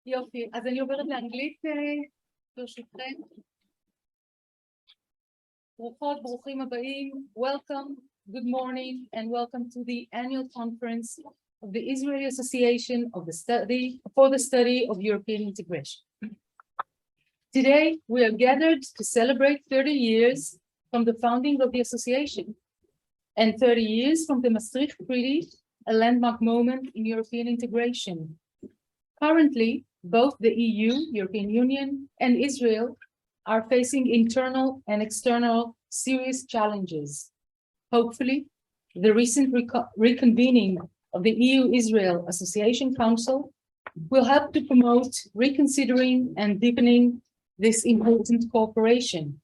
יופי, אז אני עוברת לאנגלית ברשותכם. ברוכות, ברוכים הבאים. Welcome, good morning, and welcome to the annual conference of the Israeli Association for the Study of European Integration. Today, we are gathered to celebrate 30 years from the founding of the association and 30 years from the Maastricht Treaty, a landmark moment in European integration. Currently, both the EU, European Union, and Israel are facing internal and external serious challenges. Hopefully, the recent reconvening of the EU-Israel Association Council will help to promote reconsidering and deepening this important cooperation.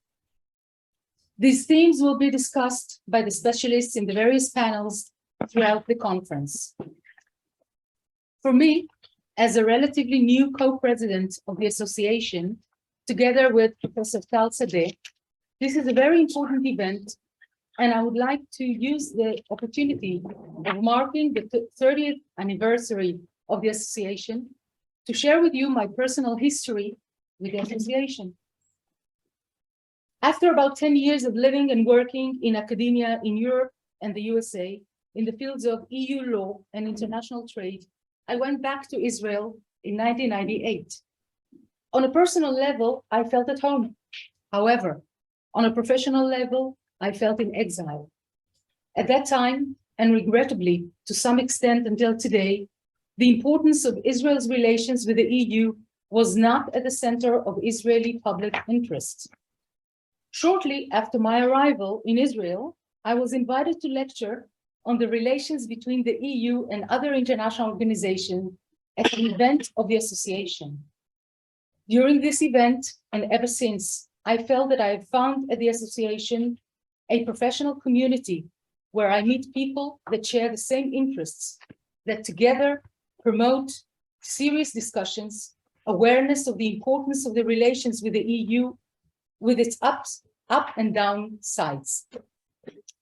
These themes will be discussed by the specialists in the various panels throughout the conference. For me, as a relatively new co-president of the association, together with Professor Tal Sadeh, this is a very important event, and I would like to use the opportunity of marking the 30th anniversary of the association to share with you my personal history with the association. After about 10 years of living and working in academia in Europe and the USA in the fields of EU law and international trade, I went back to Israel in 1998. On a personal level, I felt at home. However, on a professional level, I felt in exile. At that time, and regrettably, to some extent until today, the importance of Israel's relations with the EU was not at the center of Israeli public interest. Shortly after my arrival in Israel, I was invited to lecture on the relations between the EU and other international organizations at an event of the association. During this event, and ever since, I felt that I have found at the association a professional community where I meet people that share the same interests, that together promote serious discussions, awareness of the importance of the relations with the EU, with its up and down sides.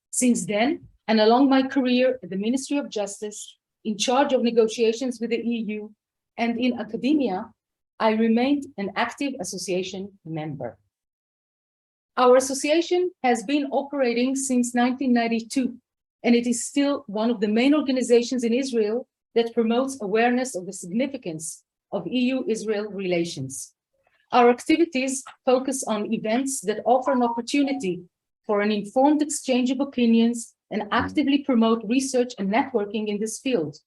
Since then, and along my career at the Ministry of Justice, in charge of negotiations with the EU, and in academia, I remained an active association member. Our association has been operating since 1992, and it is still one of the main organizations in Israel that promotes awareness of the significance of EU-Israel relations. Our activities focus on events that offer an opportunity for an informed exchange of opinions and actively promote research and networking in this field.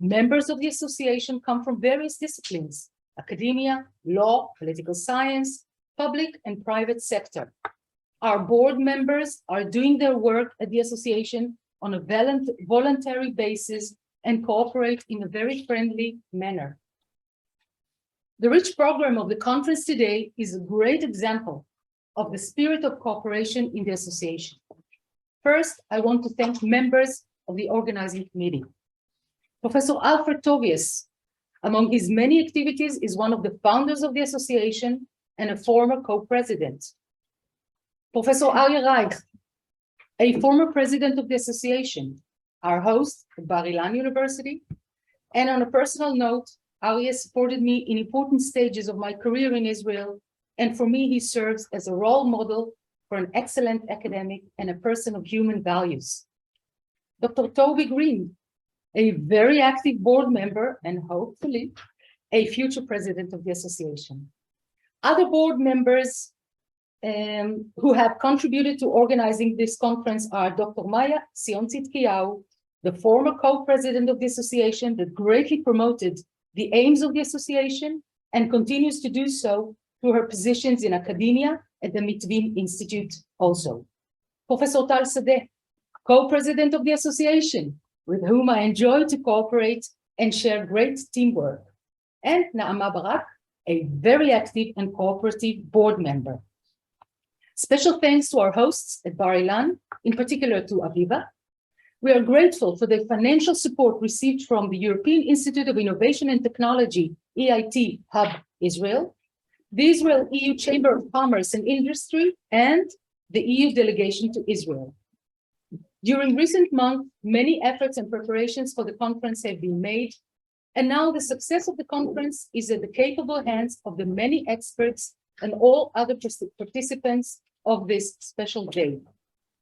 Members of the association come from various disciplines: academia, law, political science, public and private sector. Our board members are doing their work at the association on a voluntary basis and cooperate in a very friendly manner. The rich program of the conference today is a great example of the spirit of cooperation in the association. First, I want to thank members of the organizing committee. Professor Alfred Tobias, among his many activities, is one of the founders of the association and a former co-president. Professor Aryeh Reich, a former president of the association, our host at Bar-Ilan University, and on a personal note, Aryeh supported me in important stages of my career in Israel, and for me, he serves as a role model for an excellent academic and a person of human values. Dr. Toby Greene, a very active board member and hopefully a future president of the association. Other board members who have contributed to organizing this conference are Dr. Maya Sion-Tzidkiyahu, the former co-president of the association that greatly promoted the aims of the association and continues to do so through her positions in academia at the Mitvim Institute also. Professor Tal Sadeh, co-president of the association, with whom I enjoy to cooperate and share great teamwork. And Naama Barak, a very active and cooperative board member. Special thanks to our hosts at Bar-Ilan, in particular to Aviva. We are grateful for the financial support received from the European Institute of Innovation and Technology, EIT Hub Israel, the Israel EU Chamber of Commerce and Industry, and the EU delegation to Israel. During recent months, many efforts and preparations for the conference have been made And now the success of the conference is in the capable hands of the many experts and all other participants of this special day.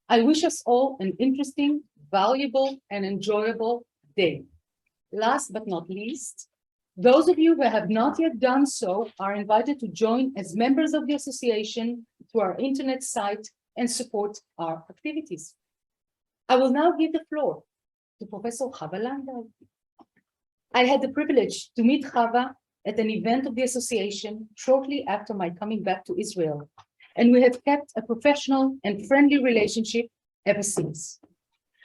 I wish us all an interesting, valuable, and enjoyable day. Last but not least, those of you who have not yet done so are invited to join as members of the association through our internet site and support our activities. I will now give the floor to Professor Chava Landau. I had the privilege to meet Chava at an event of the association shortly after my coming back to Israel, and we have kept a professional and friendly relationship ever since.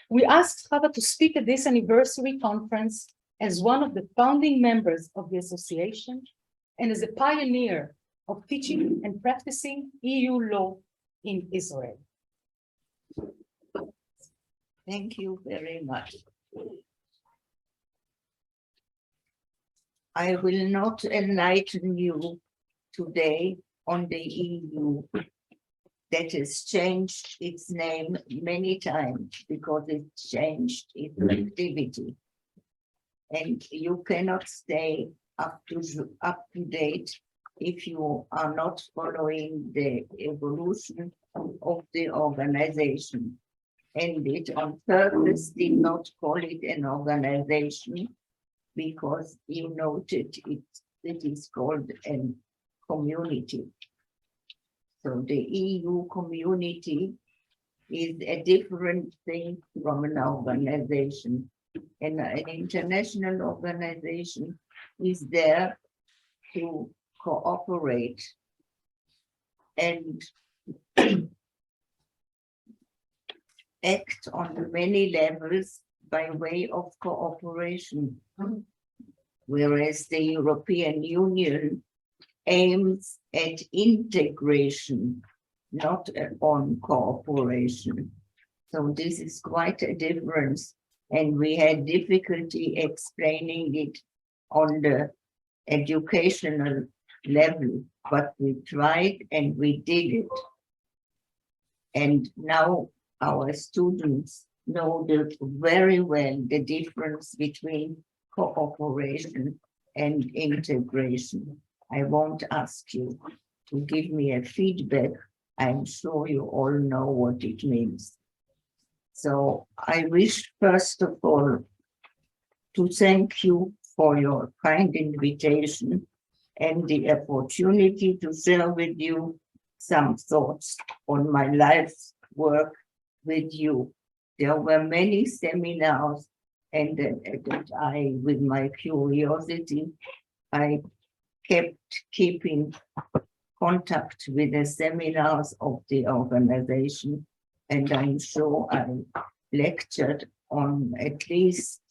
We asked Chava to speak at this anniversary conference as one of the founding members of the association and as a pioneer of teaching and practicing EU law in Israel. Thank you very much. I will not enlighten you today on the EU that has changed its name many times because it changed its activity. And you cannot stay up to date if you are not following the evolution of the organization. And it on purpose did not call it an organization because you noted it is called a community. So the EU community is a different thing from an organization. And an international organization is there to cooperate and act on many levels by way of cooperation, whereas the European Union aims at integration, not on cooperation. So this is quite a difference, and we had difficulty explaining it on the educational level, but we tried and we did it. And now our students know very well the difference between cooperation and integration. I won't ask you to give me a feedback. I'm sure you all know what it means. So I wish, first of all, to thank you for your kind invitation and the opportunity to share with you some thoughts on my life's work with you. There were many seminars, and that I, with my curiosity, I kept keeping contact with the seminars of the organization, and I'm sure I lectured on at least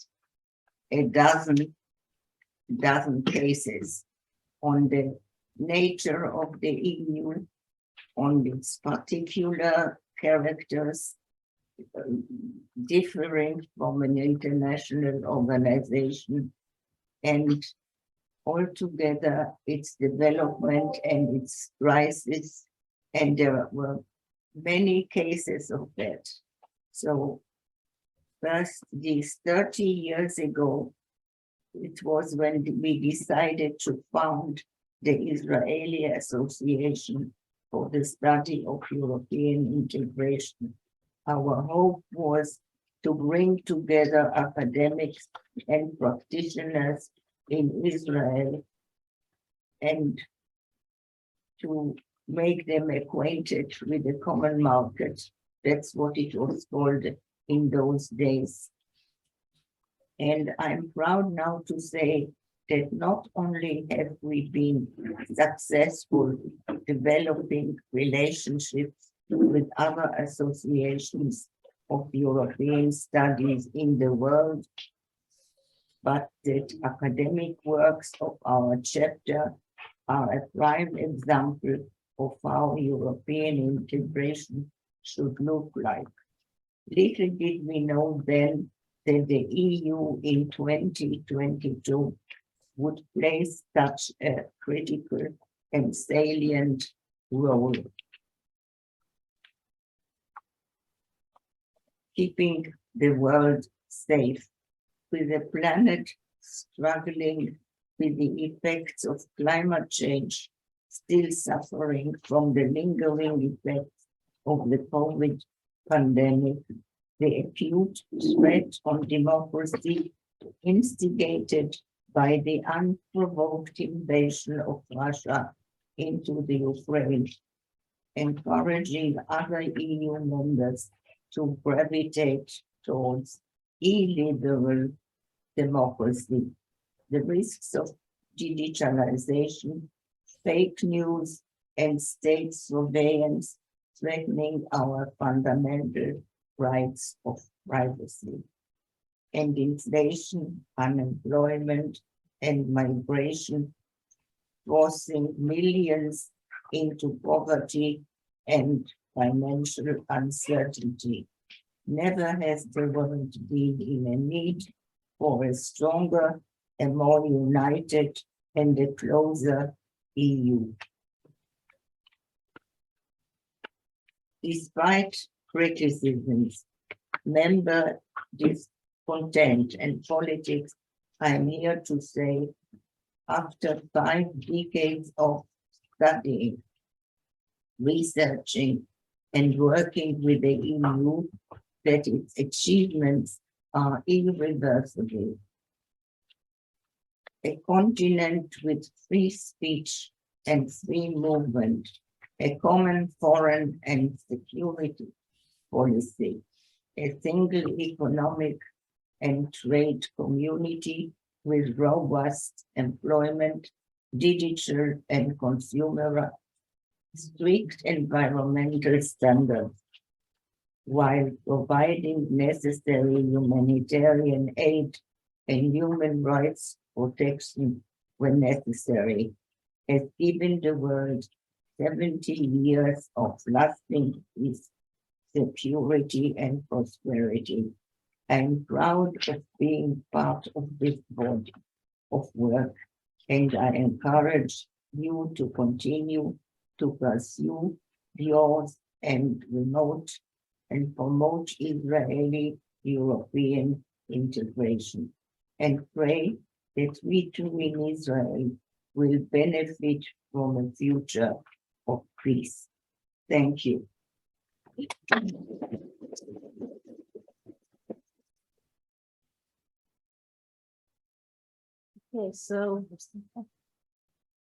a dozen cases on the nature of the EU, on its particular characters, differing from an international organization, and altogether its development and its crisis, and there were many cases of that. So first, these 30 years ago, it was when we decided to found the Israeli Association for the Study of European Integration. Our hope was to bring together academics and practitioners in Israel and to make them acquainted with the common market. That's what it was called in those days. And I'm proud now to say that not only have we been successful developing relationships with other associations of European studies in the world, but that academic works of our chapter are a prime example of how European integration should look like. Little did we know then that the EU in 2022 would play such a critical and salient role. Keeping the world safe, with a planet struggling with the effects of climate change, still suffering from the lingering effects of the COVID pandemic, the acute threat on democracy instigated by the unprovoked invasion of Russia into the Ukraine, encouraging other EU members to gravitate towards illiberal democracy, the risks of digitalization, fake news, and state surveillance threatening our fundamental rights of privacy, and inflation, unemployment, and migration forcing millions into poverty and financial uncertainty. Never has the world been in a need for a stronger, a more united, and a closer EU. Despite criticisms, member discontent, and politics, I'm here to say, after 5 decades of studying, researching, and working with the EU, that its achievements are irreversible. A continent with free speech and free movement, a common foreign and security policy, a single economic and trade community with robust employment, digital and consumer, strict environmental standards, while providing necessary humanitarian aid and human rights protection when necessary, has given the world 70 years of lasting peace, security, and prosperity. I'm proud of being part of this body of work, and I encourage you to continue to pursue yours and promote Israeli-European integration, and pray that we too in Israel will benefit from a future of peace. Thank you. Okay, so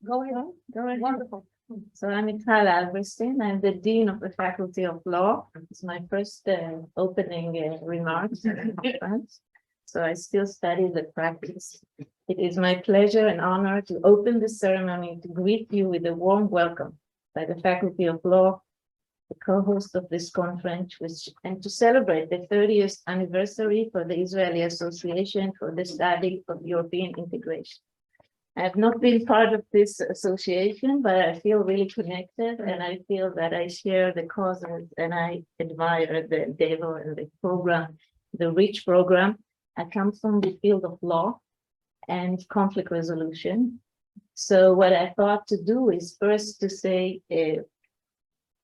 Go ahead. go ahead. Wonderful. So I'm Michal Alberstein. I'm the Dean of the Faculty of Law. It's my first opening remarks at the conference. So I still study the practice. It is my pleasure and honor to open the ceremony to greet you with a warm welcome by the Faculty of Law, the co-host of this conference, and to celebrate the 30th anniversary for the Israeli Association for the Study of European Integration. I have not been part of this association, but I feel really connected, and I feel that I share the causes, and I admire the endeavor and the program, the REACH program. I come from the field of law and conflict resolution. So what I thought to do is first to say,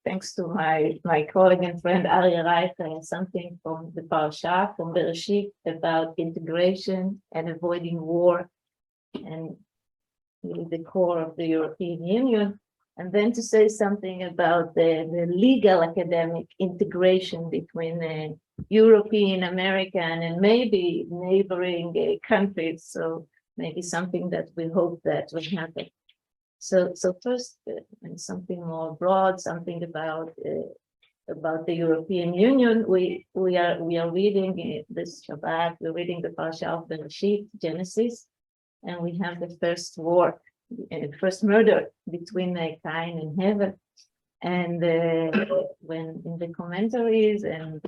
thanks to my colleague and friend Aryeh Reichman, something from the Parsha, from Bereshit, about integration and avoiding war, and really the core of the European Union, and then to say something about the legal academic integration between European, American, and maybe neighboring countries. So maybe something that we hope that will happen. So first, and something more broad, something about the European Union. We are reading this Shabbat. We're reading the Parsha of Bereshit, Genesis, and we have the first war, first murder between Cain and Hevel. And when in the commentaries and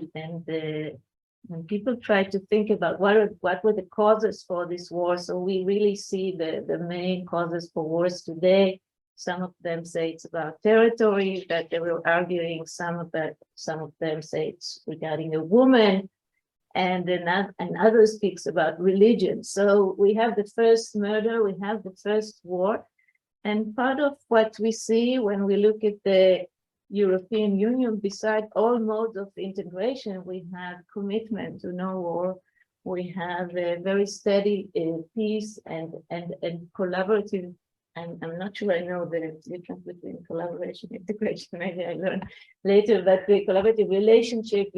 when people try to think about what were the causes for this war, so we really see the main causes for wars today. Some of them say it's about territory that they were arguing. Some of them say it's regarding a woman, and others speaks about religion. So we have the first murder, we have the first war, and part of what we see when we look at the European Union, beside all modes of integration, we have commitment to no war. We have a very steady peace and collaborative. And I'm not sure I know the difference between collaboration and integration. Maybe I learn later, but the collaborative relationship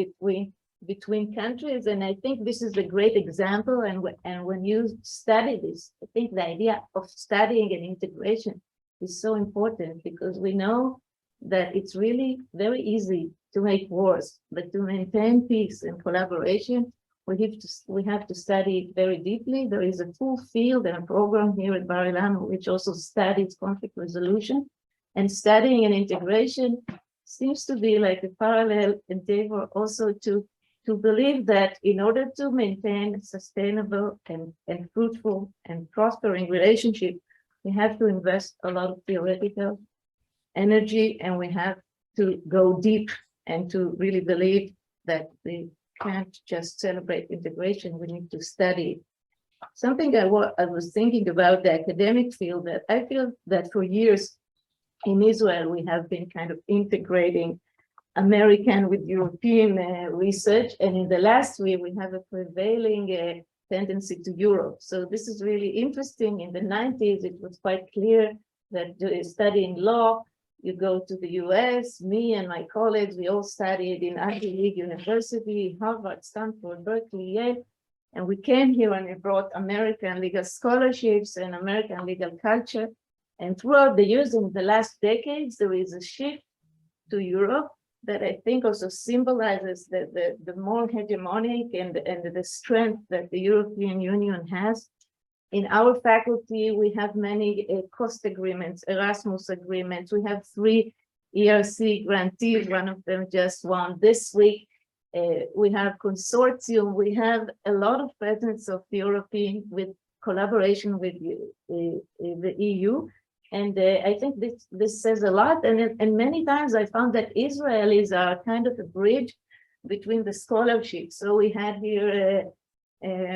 between countries. And I think this is a great example. And when you study this, I think the idea of studying and integration is so important, because we know that it's really very easy to make wars, but to maintain peace and collaboration, we have to study it very deeply. There is a full field and a program here at Bar-Ilan which also studies conflict resolution, and studying and integration seems to be like a parallel endeavor also to believe that in order to maintain sustainable and fruitful and prospering relationship, we have to invest a lot of theoretical energy, and we have to go deep and to really believe that we can't just celebrate integration, we need to study it. Something I was thinking about the academic field, that I feel that for years in Israel, we have been kind of integrating American with European research, and in the last year, we have a prevailing tendency to Europe. So this is really interesting. In the 90s, it was quite clear that studying law, you go to the US, me and my colleagues, we all studied in Ivy League University, Harvard, Stanford, Berkeley, Yale, and we came here and we brought American legal scholarships and American legal culture. And throughout the years, in the last decades, there is a shift to Europe that I think also symbolizes the more hegemonic and the strength that the European Union has. In our faculty, we have many cost agreements, Erasmus agreements. We have 3 ERC grantees. One of them just won this week. We have consortium. We have a lot of presence of the European with collaboration with the EU. And I think this says a lot. And many times I found that Israelis are kind of a bridge between the scholarships. So we had here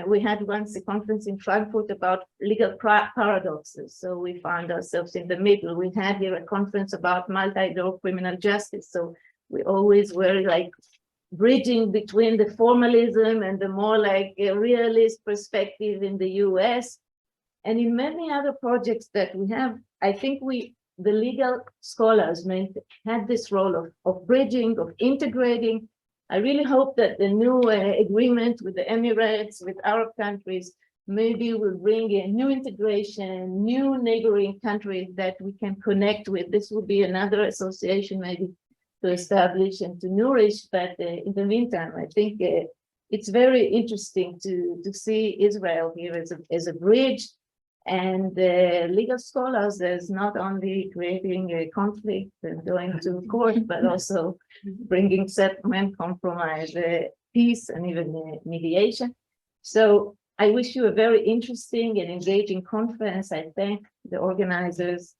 we had once a conference in Frankfurt about legal paradoxes. So we found ourselves in the middle. We had here a conference about multi-law criminal justice. So we always were like bridging between the formalism and the more like a realist perspective in the US. And in many other projects that we have, I think the legal scholars had this role of bridging, of integrating. I really hope that the new agreement with the Emirates, with Arab countries, maybe will bring a new integration, new neighboring countries that we can connect with. This would be another association maybe to establish and to nourish. But in the meantime, I think it's very interesting to see Israel here as a bridge. And legal scholars is not only creating a conflict and going to court, but also bringing settlement, compromise, peace, and even mediation. So I wish you a very interesting and engaging conference. I thank the organizers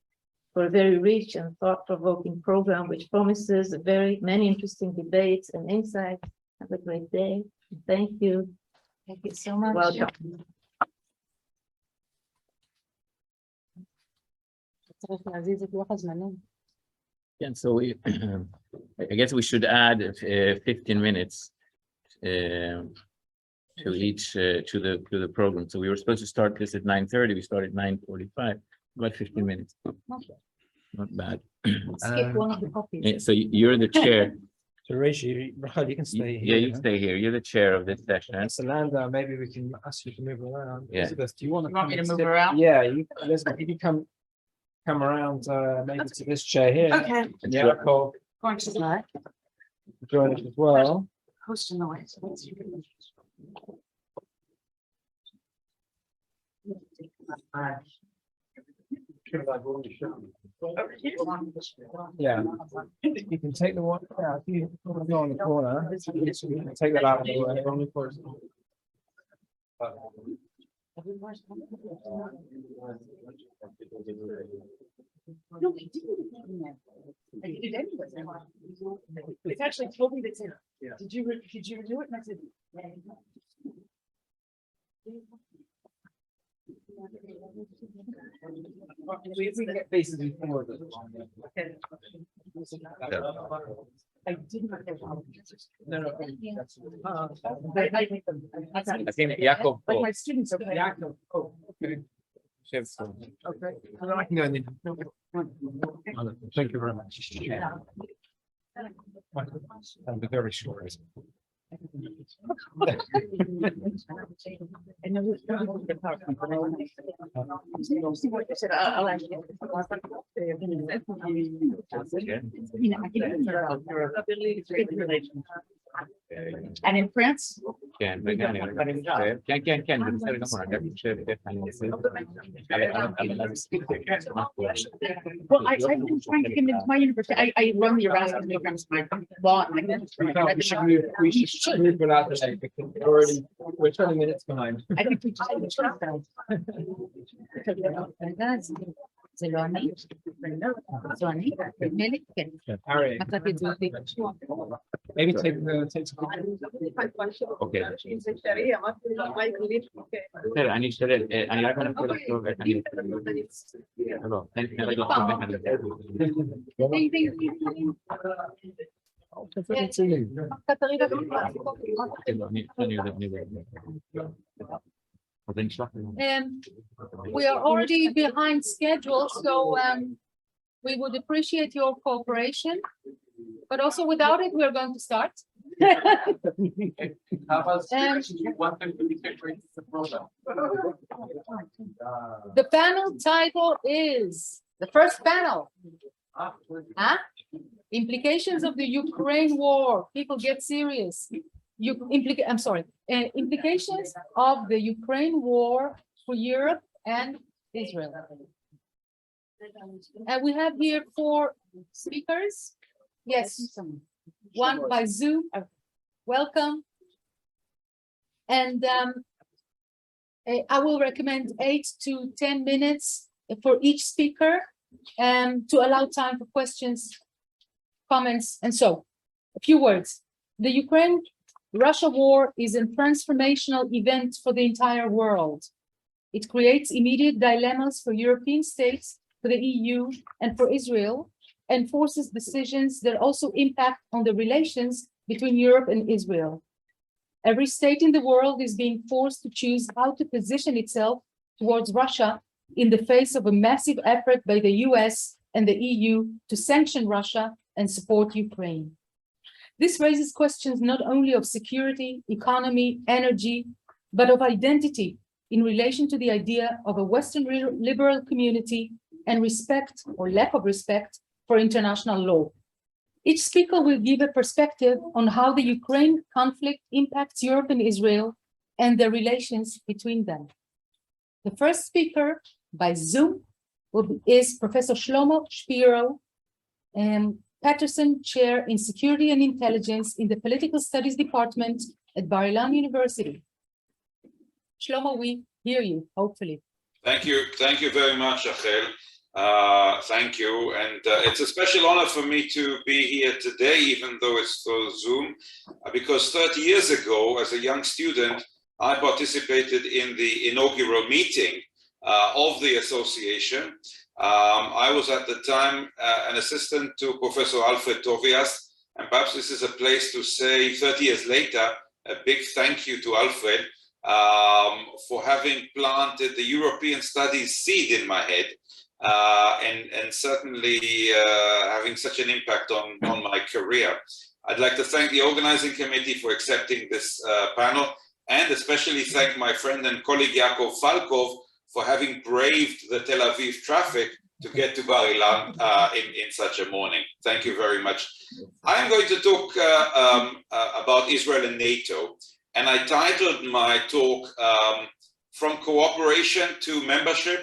for a very rich and thought-provoking program, which promises many interesting debates and insights. Have a great day. Thank you. Thank you so much. Welcome. Yeah, so I guess we should add 15 minutes to each to the program. So we were supposed to start this at 9:30. We started 9:45. About 15 minutes. Not bad. Skip one of the copies. So you're the chair. So Reishi, Michal, you can stay here. Yeah, you stay here. You're the chair of this session. So Landau, maybe we can ask you to move around. Yeah. Elizabeth, do you want to want me to and move sit- around? Yeah, Elizabeth, you can come around maybe to this chair here. Okay. Yeah, Yaacov, Going to slide. join us as well. Host a noise. Yeah, you can take the one. Yeah, if you go on the corner, you can take that out of the way. No, we didn't. I did it anyway. It's actually Toby that's in. Yeah. Did you renew it? And I said, yeah. We can get faces in forward. Okay. I didn't. No, no. That's, I think Yaacov. like my students are Yaacov. Oh, okay. Okay. Well, I can go in there. Thank you very much. I'll be very short. And in France? כן, בסדר גמור, אני חושב, אני אעשה. Well, I've been trying to convince my university, I run the Erasmus programs, my law. We should move it out today because we're 20 minutes behind. I think we just. זה לא אני, זו אני, נדמה לי, כן. Harry, מצאתי את זה. maybe take some. אוקיי. בסדר, אני אשתדל, אני רק מנסה לחשוב איך אני... לא, תן לי לחשוב איך אני... We are already behind schedule, so we would appreciate your cooperation, but also without it, we're going to start. The panel title is, the first panel, Implications of the Ukraine War. People get serious. Implications of the Ukraine War for Europe and Israel. And we have here 4 speakers. Yes, one by Zoom. Welcome. And I will recommend 8 to 10 minutes for each speaker to allow time for questions, comments, and so. A few words. The Ukraine-Russia war is a transformational event for the entire world. It creates immediate dilemmas for European states, for the EU, and for Israel, and forces decisions that also impact on the relations between Europe and Israel. Every state in the world is being forced to choose how to position itself towards Russia in the face of a massive effort by the US and the EU to sanction Russia and support Ukraine. This raises questions not only of security, economy, energy, but of identity in relation to the idea of a Western liberal community and respect or lack of respect for international law. Each speaker will give a perspective on how the Ukraine conflict impacts Europe and Israel and the relations between them. The first speaker by Zoom is Professor Shlomo Shpiro, Patterson Chair in Security and Intelligence in the Political Studies Department at Bar-Ilan University. Shlomo, we hear you, hopefully. Thank you very much, Rachel. Thank you, and it's a special honor for me to be here today, even though it's through Zoom, because 30 years ago, as a young student, I participated in the inaugural meeting of the association. I was at the time an assistant to Professor Alfred Toby, and perhaps this is a place to say 30 years later, a big thank you to Alfred for having planted the European studies seed in my head, and certainly having such an impact on my career. I'd like to thank the organizing committee for accepting this panel, and especially thank my friend and colleague Yaacov Falcov for having braved the Tel Aviv traffic to get to Bar-Ilan in such a morning. Thank you very much. I'm going to talk about Israel and NATO, and I titled my talk From Cooperation to Membership, ?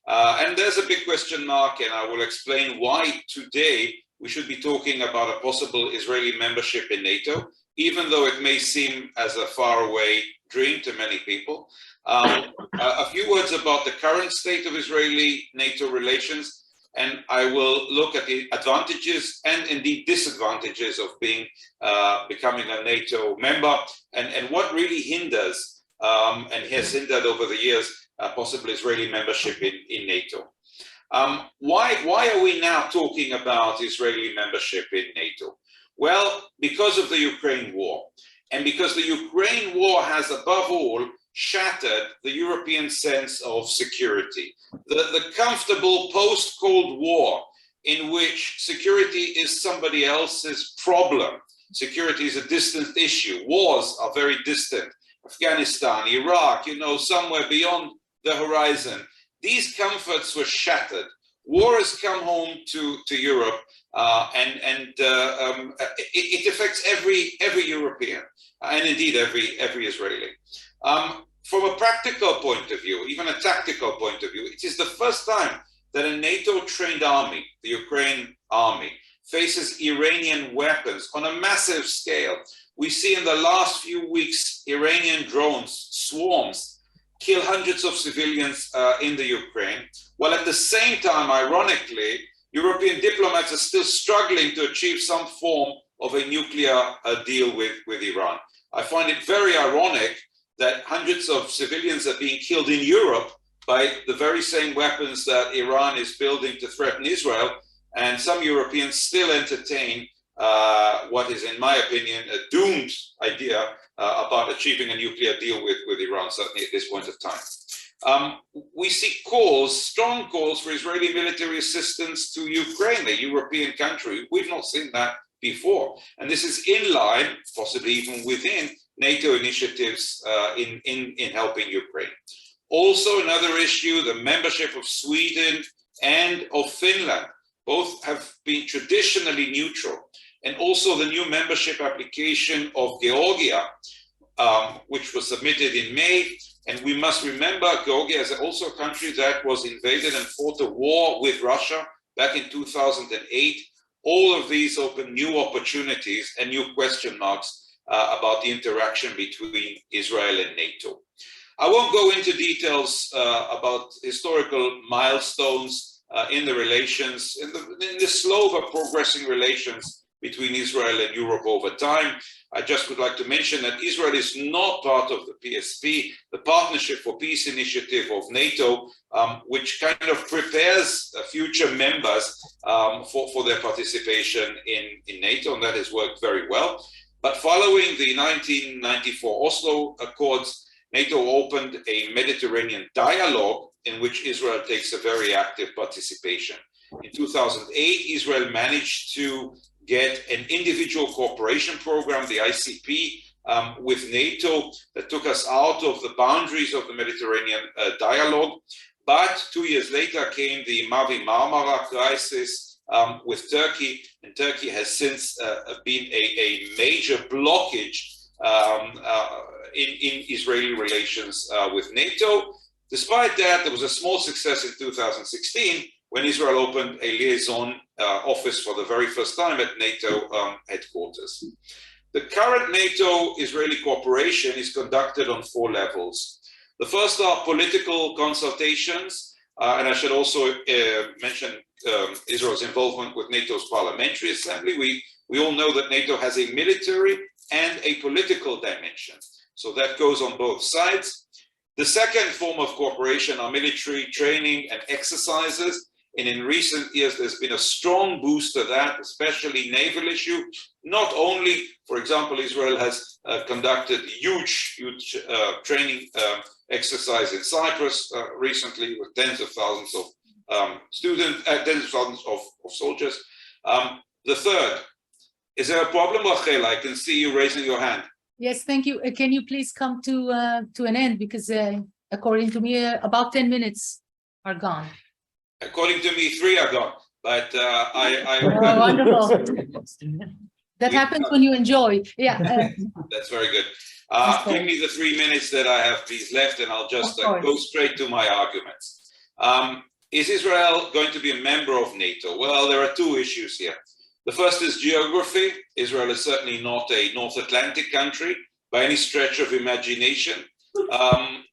And there's a big question mark, and I will explain why today we should be talking about a possible Israeli membership in NATO, even though it may seem as a faraway dream to many people. A few words about the current state of Israeli-NATO relations, and I will look at the advantages and indeed disadvantages of becoming a NATO member, and what really hinders and has hindered over the years possible Israeli membership in NATO. Why are we now talking about Israeli membership in NATO? Well, because of the Ukraine war, and because the Ukraine war has above all shattered the European sense of security. The comfortable post-Cold War in which security is somebody else's problem. Security is a distant issue. Wars are very distant. Afghanistan, Iraq, somewhere beyond the horizon. These comforts were shattered. War has come home to Europe, and it affects every European, and indeed every Israeli. From a practical point of view, even a tactical point of view, it is the first time that a NATO-trained army, the Ukraine army, faces Iranian weapons on a massive scale. We see in the last few weeks Iranian drones, swarms, kill hundreds of civilians in the Ukraine, while at the same time, ironically, European diplomats are still struggling to achieve some form of a nuclear deal with Iran. I find it very ironic that hundreds of civilians are being killed in Europe by the very same weapons that Iran is building to threaten Israel, and some Europeans still entertain what is, in my opinion, a doomed idea about achieving a nuclear deal with Iran, certainly at this point of time. We see strong calls for Israeli military assistance to Ukraine, a European country. We've not seen that before. And this is in line, possibly even within, NATO initiatives in helping Ukraine. Also, another issue, the membership of Sweden and of Finland. Both have been traditionally neutral. And also the new membership application of Georgia, which was submitted in May. And we must remember, Georgia is also a country that was invaded and fought a war with Russia back in 2008. All of these open new opportunities and new question marks about the interaction between Israel and NATO. I won't go into details about historical milestones in the relations, in the slow but progressing relations between Israel and Europe over time. I just would like to mention that Israel is not part of the PSP, the Partnership for Peace Initiative of NATO, which kind of prepares future members for their participation in NATO, and that has worked very well. But following the 1994 Oslo Accords, NATO opened a Mediterranean dialogue in which Israel takes a very active participation. In 2008, Israel managed to get an individual cooperation program, the ICP, with NATO that took us out of the boundaries of the Mediterranean dialogue. But 2 years later came the Mavi Marmara crisis with Turkey, and Turkey has since been a major blockage in Israeli relations with NATO. Despite that, there was a small success in 2016 when Israel opened a liaison office for the very first time at NATO headquarters. The current NATO-Israeli cooperation is conducted on 4 levels. The first are political consultations, and I should also mention Israel's involvement with NATO's Parliamentary Assembly. We all know that NATO has a military and a political dimension, so that goes on both sides. The second form of cooperation are military training and exercises. And in recent years, there's been a strong boost to that, especially naval issue. Not only, for example, Israel has conducted huge training exercise in Cyprus recently with tens of thousands of students, tens of thousands of soldiers. The third, is there a problem, Rachel? I can see you raising your hand. Yes, thank you. Can you please come to an end, because according to me, about 10 minutes are gone. According to me, 3 are gone, but Oh, wonderful. That happens when you enjoy. Yeah. That's very good. Give me the 3 minutes that I have please left, and I'll just go straight to my arguments. Is Israel going to be a member of NATO? Well, there are 2 issues here. The first is geography. Israel is certainly not a North Atlantic country by any stretch of imagination.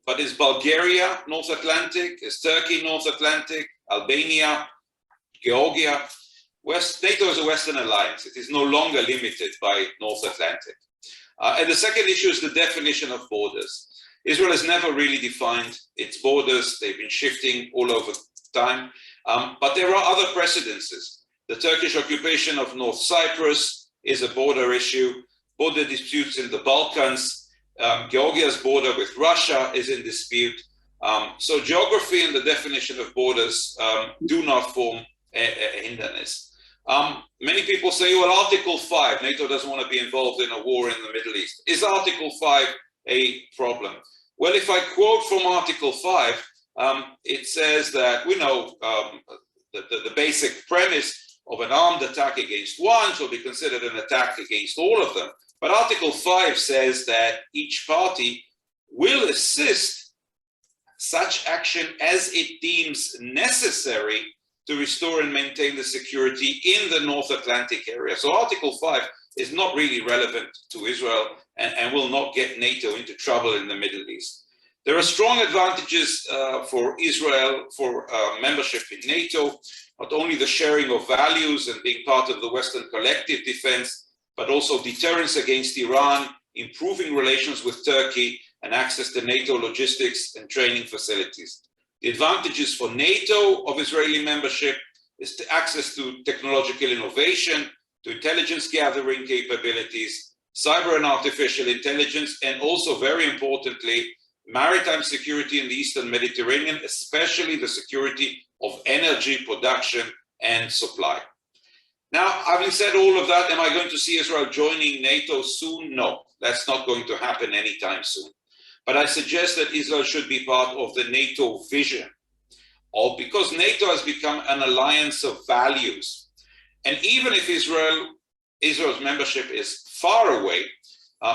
But is Bulgaria North Atlantic? Is Turkey North Atlantic? Albania, Georgia? NATO is a Western alliance. It is no longer limited by North Atlantic. And the second issue is the definition of borders. Israel has never really defined its borders. They've been shifting all over time. But there are other precedences. The Turkish occupation of North Cyprus is a border issue. Border disputes in the Balkans. Georgia's border with Russia is in dispute. So geography and the definition of borders do not form a hindrance. Many people say, well, Article 5, NATO doesn't want to be involved in a war in the Middle East. Is Article 5 a problem? Well, if I quote from Article 5, it says that we know the basic premise of an armed attack against one shall be considered an attack against all of them. But Article 5 says that each party will assist such action as it deems necessary to restore and maintain the security in the North Atlantic area. So Article 5 is not really relevant to Israel and will not get NATO into trouble in the Middle East. There are strong advantages for Israel for membership in NATO, not only the sharing of values and being part of the Western collective defense, but also deterrence against Iran, improving relations with Turkey, and access to NATO logistics and training facilities. The advantages for NATO of Israeli membership is to access to technological innovation, to intelligence gathering capabilities, cyber and artificial intelligence, and also very importantly, maritime security in the Eastern Mediterranean, especially the security of energy production and supply. Now, having said all of that, am I going to see Israel joining NATO soon? No, that's not going to happen anytime soon. But I suggest that Israel should be part of the NATO vision, or because NATO has become an alliance of values. And even if Israel's membership is far away,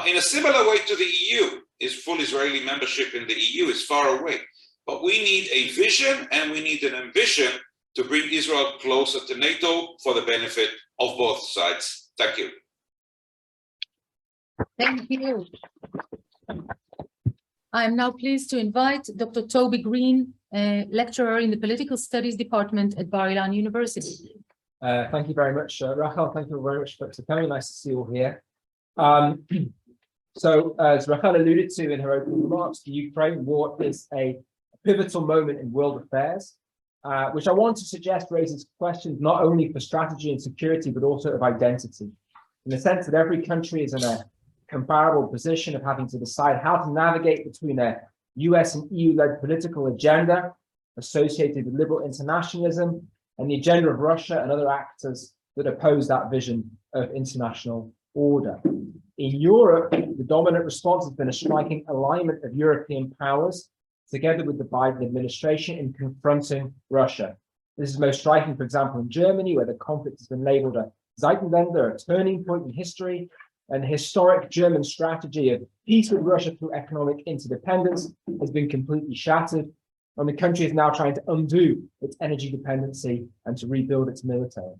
in a similar way to the EU, full Israeli membership in the EU is far away. But we need a vision and we need an ambition to bring Israel closer to NATO for the benefit of both sides. Thank you. Thank you. I am now pleased to invite Dr. Toby Greene, lecturer in the Political Studies Department at Bar-Ilan University. Thank you very much, Rachel. Thank you very much for coming. Nice to see you all here. So, as Rachel alluded to in her opening remarks, the Ukraine war is a pivotal moment in world affairs, which I want to suggest raises questions not only for strategy and security, but also of identity, in the sense that every country is in a comparable position of having to decide how to navigate between a US and EU-led political agenda associated with liberal internationalism and the agenda of Russia and other actors that oppose that vision of international order. In Europe, the dominant response has been a striking alignment of European powers together with the Biden administration in confronting Russia. This is most striking, for example, in Germany, where the conflict has been labeled a Zeitenwende, a turning point in history, and the historic German strategy of peace with Russia through economic interdependence has been completely shattered, and the country is now trying to undo its energy dependency and to rebuild its military.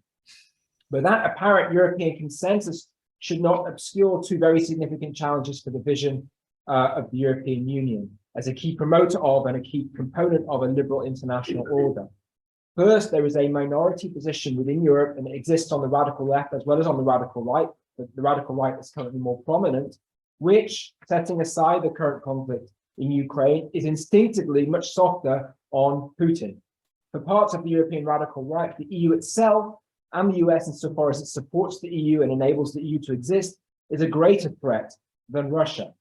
But that apparent European consensus should not obscure two very significant challenges for the vision of the European Union as a key promoter of and a key component of a liberal international order. First, there is a minority position within Europe, and it exists on the radical left as well as on the radical right, but the radical right is currently more prominent, which, setting aside the current conflict in Ukraine, is instinctively much softer on Putin. For parts of the European radical right, the EU itself and the US, insofar as it supports the EU and enables the EU to exist, is a greater threat than Russia.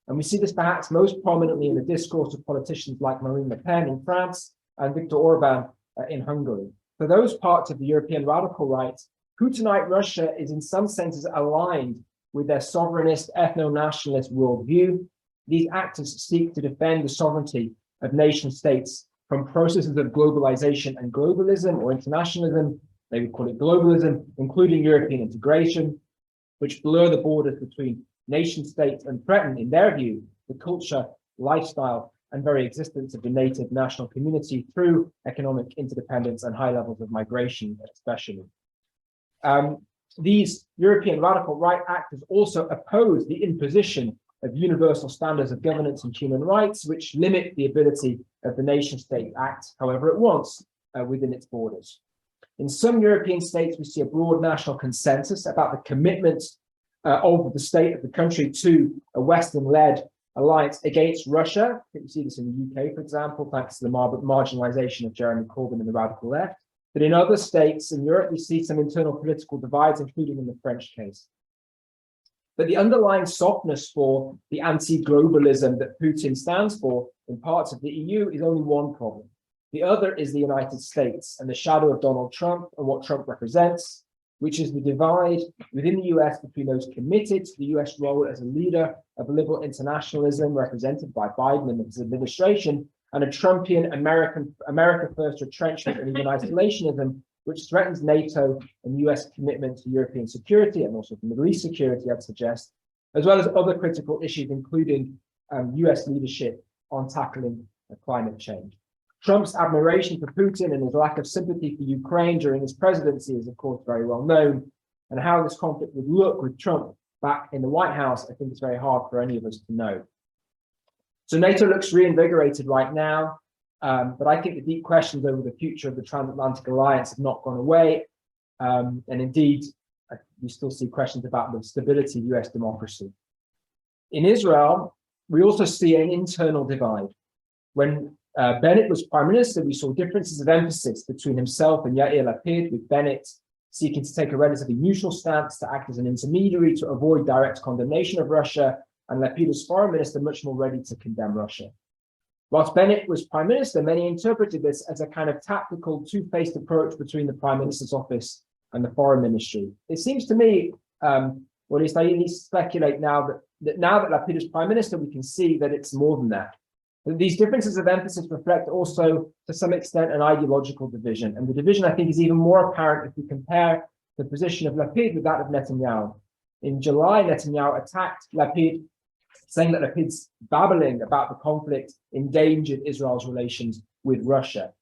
And we see this perhaps most prominently in the discourse of politicians like Marine Le Pen in France and Viktor Orban in Hungary. For those parts of the European radical right, Putinite Russia is in some senses aligned with their sovereignist, ethno-nationalist worldview. These actors seek to defend the sovereignty of nation states from processes of globalization and globalism or internationalism, they would call it globalism, including European integration, which blur the borders between nation states and threaten, in their view, the culture, lifestyle, and very existence of the native national community through economic interdependence and high levels of migration, especially. These European radical right actors also oppose the imposition of universal standards of governance and human rights, which limit the ability of the nation state to act however it wants within its borders. In some European states, we see a broad national consensus about the commitment of the state of the country to a Western-led alliance against Russia. I think you see this in the UK, for example, thanks to the marginalization of Jeremy Corbyn and the radical left. But in other states in Europe, we see some internal political divides, including in the French case. But the underlying softness for the anti-globalism that Putin stands for in parts of the EU is only one problem. The other is the United States and the shadow of Donald Trump and what Trump represents, which is the divide within the US between those committed to the US role as a leader of liberal internationalism represented by Biden and his administration, and a Trumpian America first retrenchment and even isolationism, which threatens NATO and US commitment to European security and also to Middle East security, I'd suggest, as well as other critical issues, including US leadership on tackling climate change. Trump's admiration for Putin and his lack of sympathy for Ukraine during his presidency is, of course, very well known. And how this conflict would look with Trump back in the White House, I think it's very hard for any of us to know. So NATO looks reinvigorated right now, but I think the deep questions over the future of the transatlantic alliance have not gone away. And indeed, we still see questions about the stability of US democracy. In Israel, we also see an internal divide. When Bennett was prime minister, we saw differences of emphasis between himself and Yair Lapid, with Bennett seeking to take a relatively neutral stance to act as an intermediary to avoid direct condemnation of Russia, and Lapid as foreign minister much more ready to condemn Russia. Whilst Bennett was prime minister, many interpreted this as a kind of tactical two-faced approach between the prime minister's office and the foreign ministry. It seems to me, or at least I need to speculate now that now that Lapid is prime minister, we can see that it's more than that. These differences of emphasis reflect also, to some extent, an ideological division. And the division, I think, is even more apparent if we compare the position of Lapid with that of Netanyahu. In July, Netanyahu attacked Lapid, saying that Lapid's babbling about the conflict endangered Israel's relations with Russia.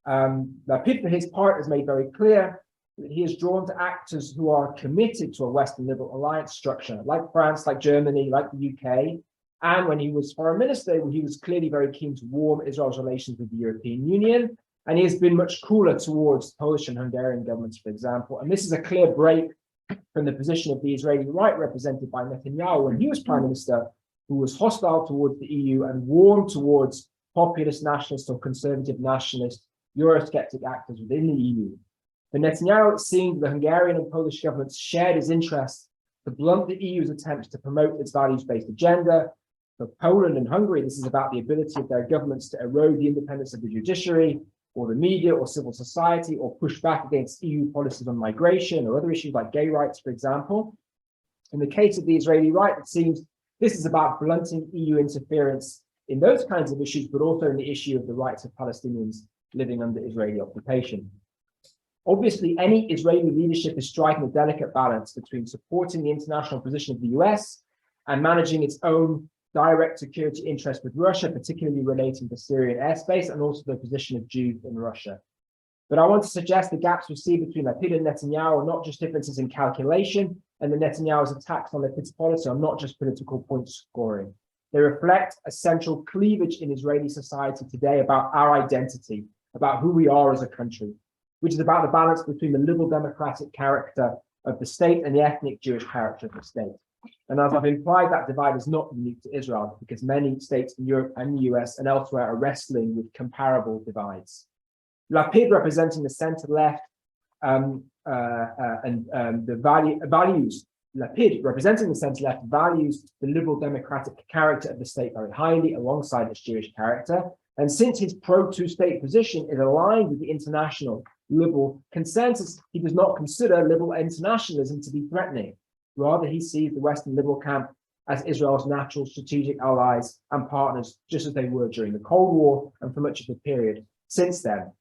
Lapid, for his part, has made very clear that he is drawn to actors who are committed to a Western liberal alliance structure, like France, like Germany, like the UK. And when he was foreign minister, he was clearly very keen to warm Israel's relations with the European Union. And he has been much cooler towards Polish and Hungarian governments, for example. And this is a clear break from the position of the Israeli right represented by Netanyahu when he was prime minister, who was hostile towards the EU and warm towards populist nationalist or conservative nationalist Eurosceptic actors within the EU. For Netanyahu, it seemed the Hungarian and Polish governments shared his interest to blunt the EU's attempts to promote its values-based agenda. For Poland and Hungary, this is about the ability of their governments to erode the independence of the judiciary or the media or civil society, or push back against EU policies on migration or other issues like gay rights, for example. In the case of the Israeli right, it seems this is about blunting EU interference in those kinds of issues, but also in the issue of the rights of Palestinians living under Israeli occupation. Obviously, any Israeli leadership is striking a delicate balance between supporting the international position of the US and managing its own direct security interest with Russia, particularly relating to Syrian airspace and also the position of Jews in Russia. But I want to suggest the gaps we see between Lapid and Netanyahu are not just differences in calculation, and the Netanyahu's attacks on Lapid's policy are not just political point scoring. They reflect a central cleavage in Israeli society today about our identity, about who we are as a country, which is about the balance between the liberal democratic character of the state and the ethnic Jewish character of the state. And as I've implied, that divide is not unique to Israel, because many states in Europe and the US and elsewhere are wrestling with comparable divides. Lapid, representing the center-left, Lapid, representing the center-left, values the liberal democratic character of the state very highly, alongside its Jewish character. And since his pro-two-state position is aligned with the international liberal consensus, he does not consider liberal internationalism to be threatening. Rather, he sees the Western liberal camp as Israel's natural strategic allies and partners, just as they were during the Cold War and for much of the period since then.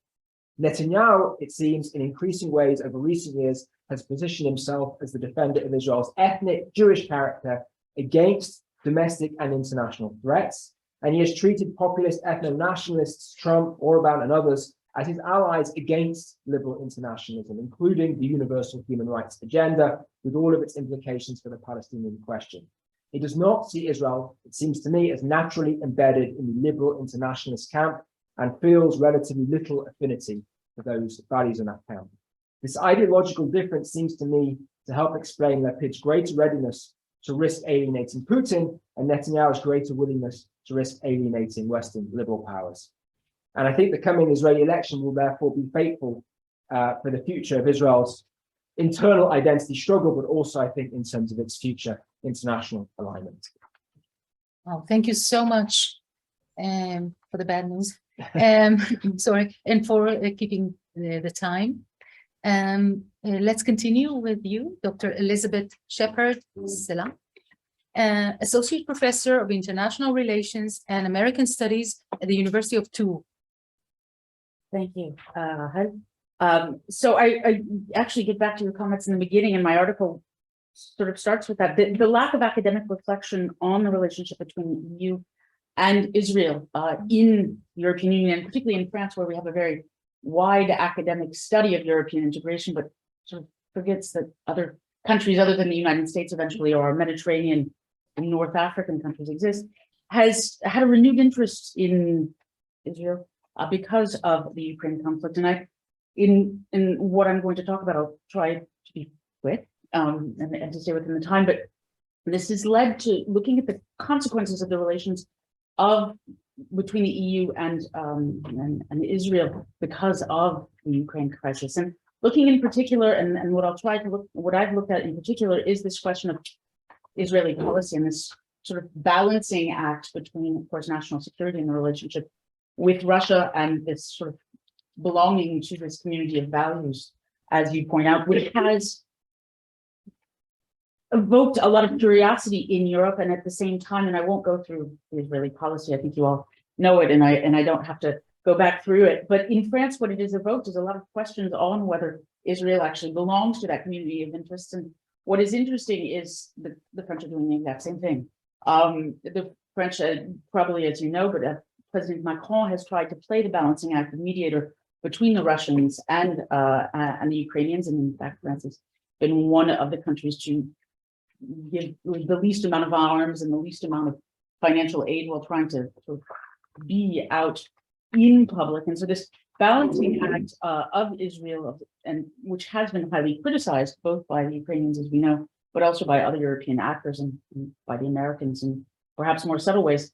Netanyahu, it seems, in increasing ways over recent years, has positioned himself as the defender of Israel's ethnic Jewish character against domestic and international threats. And he has treated populist ethno-nationalists, Trump, Orban, and others, as his allies against liberal internationalism, including the universal human rights agenda, with all of its implications for the Palestinian question. He does not see Israel, it seems to me, as naturally embedded in the liberal internationalist camp, and feels relatively little affinity for those values in that camp. This ideological difference seems to me to help explain Lapid's greater readiness to risk alienating Putin and Netanyahu's greater willingness to risk alienating Western liberal powers. And I think the coming Israeli election will therefore be fateful for the future of Israel's internal identity struggle, but also, I think, in terms of its future international alignment. Well, thank you so much for the bad news. Sorry, and for keeping the time. Let's continue with you, Dr. Elizabeth Sheppard, Sellam, Associate Professor of International Relations and American Studies at the University of Tours. Thank you. So I actually get back to your comments in the beginning, and my article sort of starts with that. The lack of academic reflection on the relationship between the EU and Israel in the European Union, and particularly in France, where we have a very wide academic study of European integration, but sort of forgets that other countries other than the United States eventually, or Mediterranean and North African countries exist, has had a renewed interest in Israel because of the Ukraine conflict. And in what I'm going to talk about, I'll try to be quick and to stay within the time, but this has led to looking at the consequences of the relations between the EU and Israel because of the Ukraine crisis. And looking in particular, and what I've looked at in particular is this question of Israeli policy and this sort of balancing act between, of course, national security and the relationship with Russia and this sort of belonging to this community of values, as you point out, which has evoked a lot of curiosity in Europe, and at the same time, and I won't go through the Israeli policy, I think you all know it, and I don't have to go back through it, but in France, what it has evoked is a lot of questions on whether Israel actually belongs to that community of interests. And what is interesting is the French are doing the exact same thing. The French, probably as you know, but President Macron has tried to play the balancing act of mediator between the Russians and the Ukrainians, and in fact, France has been one of the countries to give the least amount of arms and the least amount of financial aid while trying to sort of be out in public. And so this balancing act of Israel, and which has been highly criticized both by the Ukrainians, as we know, but also by other European actors and by the Americans in perhaps more subtle ways,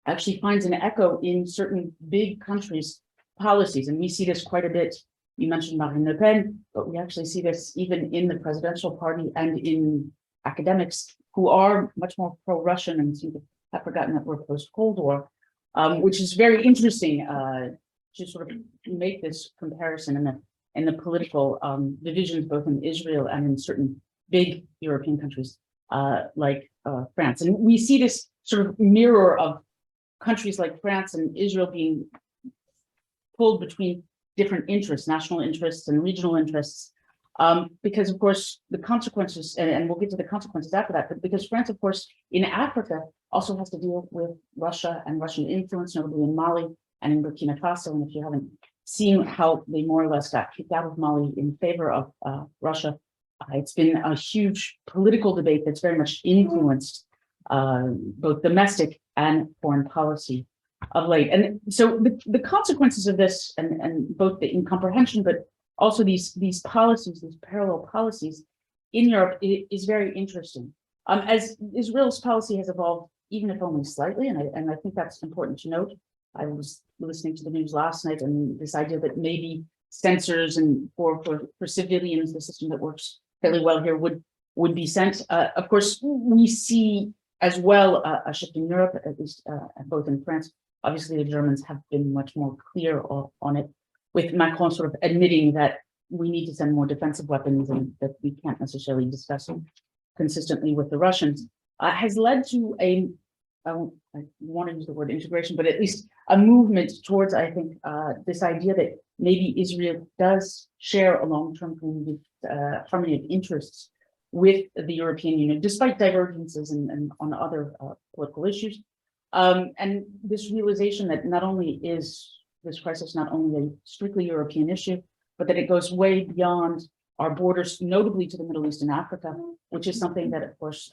actually finds an echo in certain big countries' policies. And we see this quite a bit. You mentioned Marine Le Pen, but we actually see this even in the presidential party and in academics who are much more pro-Russian and seem to have forgotten that we're post-Cold War, which is very interesting to sort of make this comparison in the political divisions, both in Israel and in certain big European countries like France. And we see this sort of mirror of countries like France and Israel being pulled between different interests, national interests and regional interests, because of course the consequences, and we'll get to the consequences after that, but because France, of course, in Africa also has to deal with Russia and Russian influence, notably in Mali and in Burkina Faso. And if you haven't seen how they more or less got kicked out of Mali in favor of Russia, it's been a huge political debate that's very much influenced both domestic and foreign policy of late. And so the consequences of this, and both the incomprehension, but also these policies, these parallel policies in Europe is very interesting. As Israel's policy has evolved, even if only slightly, and I think that's important to note. I was listening to the news last night, and this idea that maybe censors and for civilians, the system that works fairly well here would be sent. Of course, we see as well a shift in Europe, at least both in France. Obviously, the Germans have been much more clear on it, with Macron sort of admitting that we need to send more defensive weapons and that we can't necessarily discuss consistently with the Russians, has led to I want to use the word integration, but at least a movement towards, I think, this idea that maybe Israel does share a long-term harmony of interests with the European Union, despite divergences and on other political issues. And this realization that not only is this crisis not only a strictly European issue, but that it goes way beyond our borders, notably to the Middle East and Africa, which is something that, of course,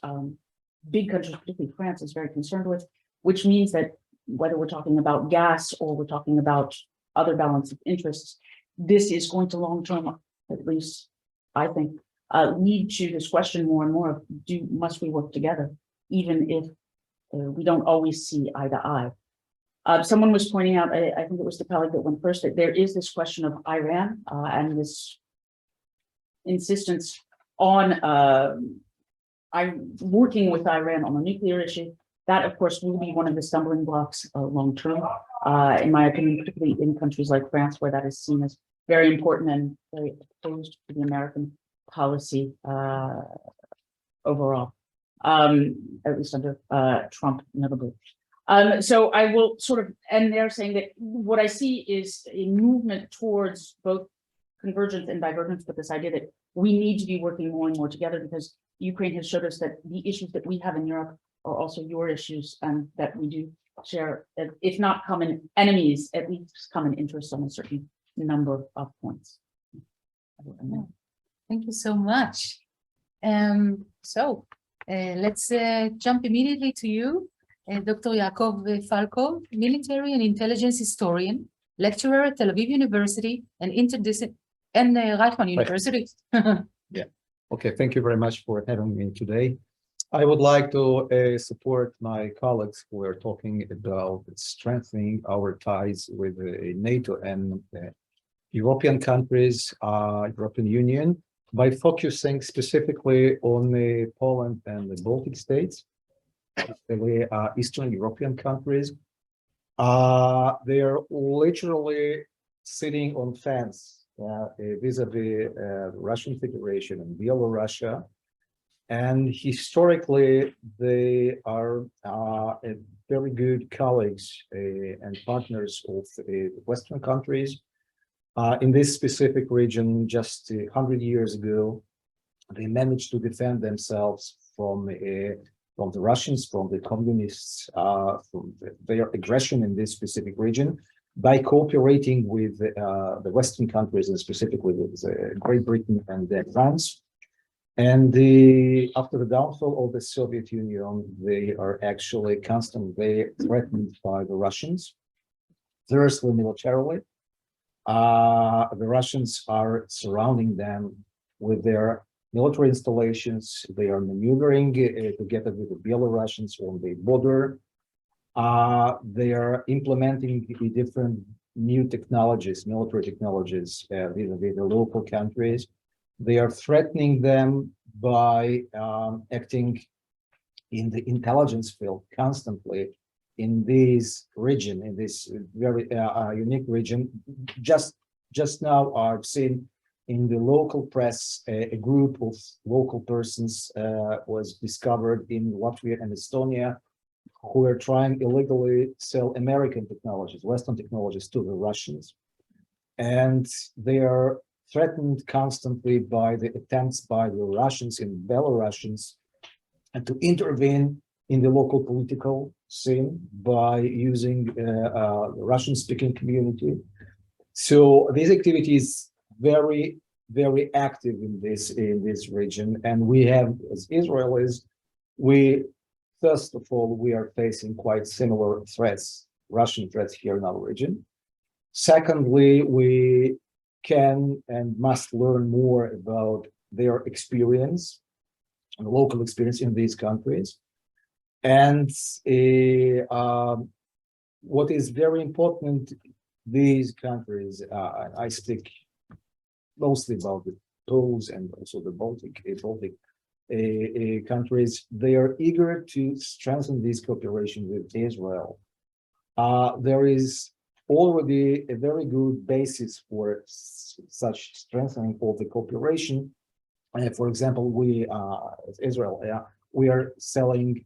big countries, particularly France, is very concerned with, which means that whether we're talking about gas or we're talking about other balance of interests, this is going to long-term, at least I think, lead to this question more and more of must we work together, even if we don't always see eye to eye. Someone was pointing out, I think it was the colleague that went first, that there is this question of Iran and this insistence on working with Iran on the nuclear issue. That, of course, will be one of the stumbling blocks long term, in my opinion, particularly in countries like France, where that is seen as very important and very opposed to the American policy overall, at least under Trump, notably. So I will sort of end there saying that what I see is a movement towards both convergence and divergence, but this idea that we need to be working more and more together, because Ukraine has showed us that the issues that we have in Europe are also your issues, and that we do share, if not common enemies, at least common interests on a certain number of points. Thank you so much. Let's jump immediately to you, Dr. Yaacov Falcov, military and intelligence historian, lecturer at Tel Aviv University and Reichman University. Yeah. Okay. Thank you very much for having me today. I would like to support my colleagues who are talking about strengthening our ties with NATO and European countries, European Union, by focusing specifically on Poland and the Baltic states, the Eastern European countries. They are literally sitting on fence vis-a-vis Russian Federation and Belarus. And historically, they are very good colleagues and partners of Western countries. In this specific region, just 100 years ago, they managed to defend themselves from the Russians, from the communists, from their aggression in this specific region, by cooperating with the Western countries, and specifically with Great Britain and France. And after the downfall of the Soviet Union, they are actually constantly threatened by the Russians, firstly militarily. The Russians are surrounding them with their military installations. They are maneuvering together with the Belarusians on the border. They are implementing different new technologies, military technologies, vis-a-vis the local countries. They are threatening them by acting in the intelligence field constantly in this region, in this very unique region. Just now, I've seen in the local press a group of local persons was discovered in Latvia and Estonia who are trying illegally sell American technologies, Western technologies to the Russians. And they are threatened constantly by the attempts by the Russians and Belarusians and to intervene in the local political scene by using the Russian-speaking community. So this activity is very, very active in this region. And we have, as Israelis, first of all, we are facing quite similar threats, Russian threats here in our region. Secondly, we can and must learn more about their experience and local experience in these countries. And what is very important, these countries, I speak mostly about the Poles and also the Baltic countries, they are eager to strengthen this cooperation with Israel. There is already a very good basis for such strengthening of the cooperation. For example, we, as Israel, we are selling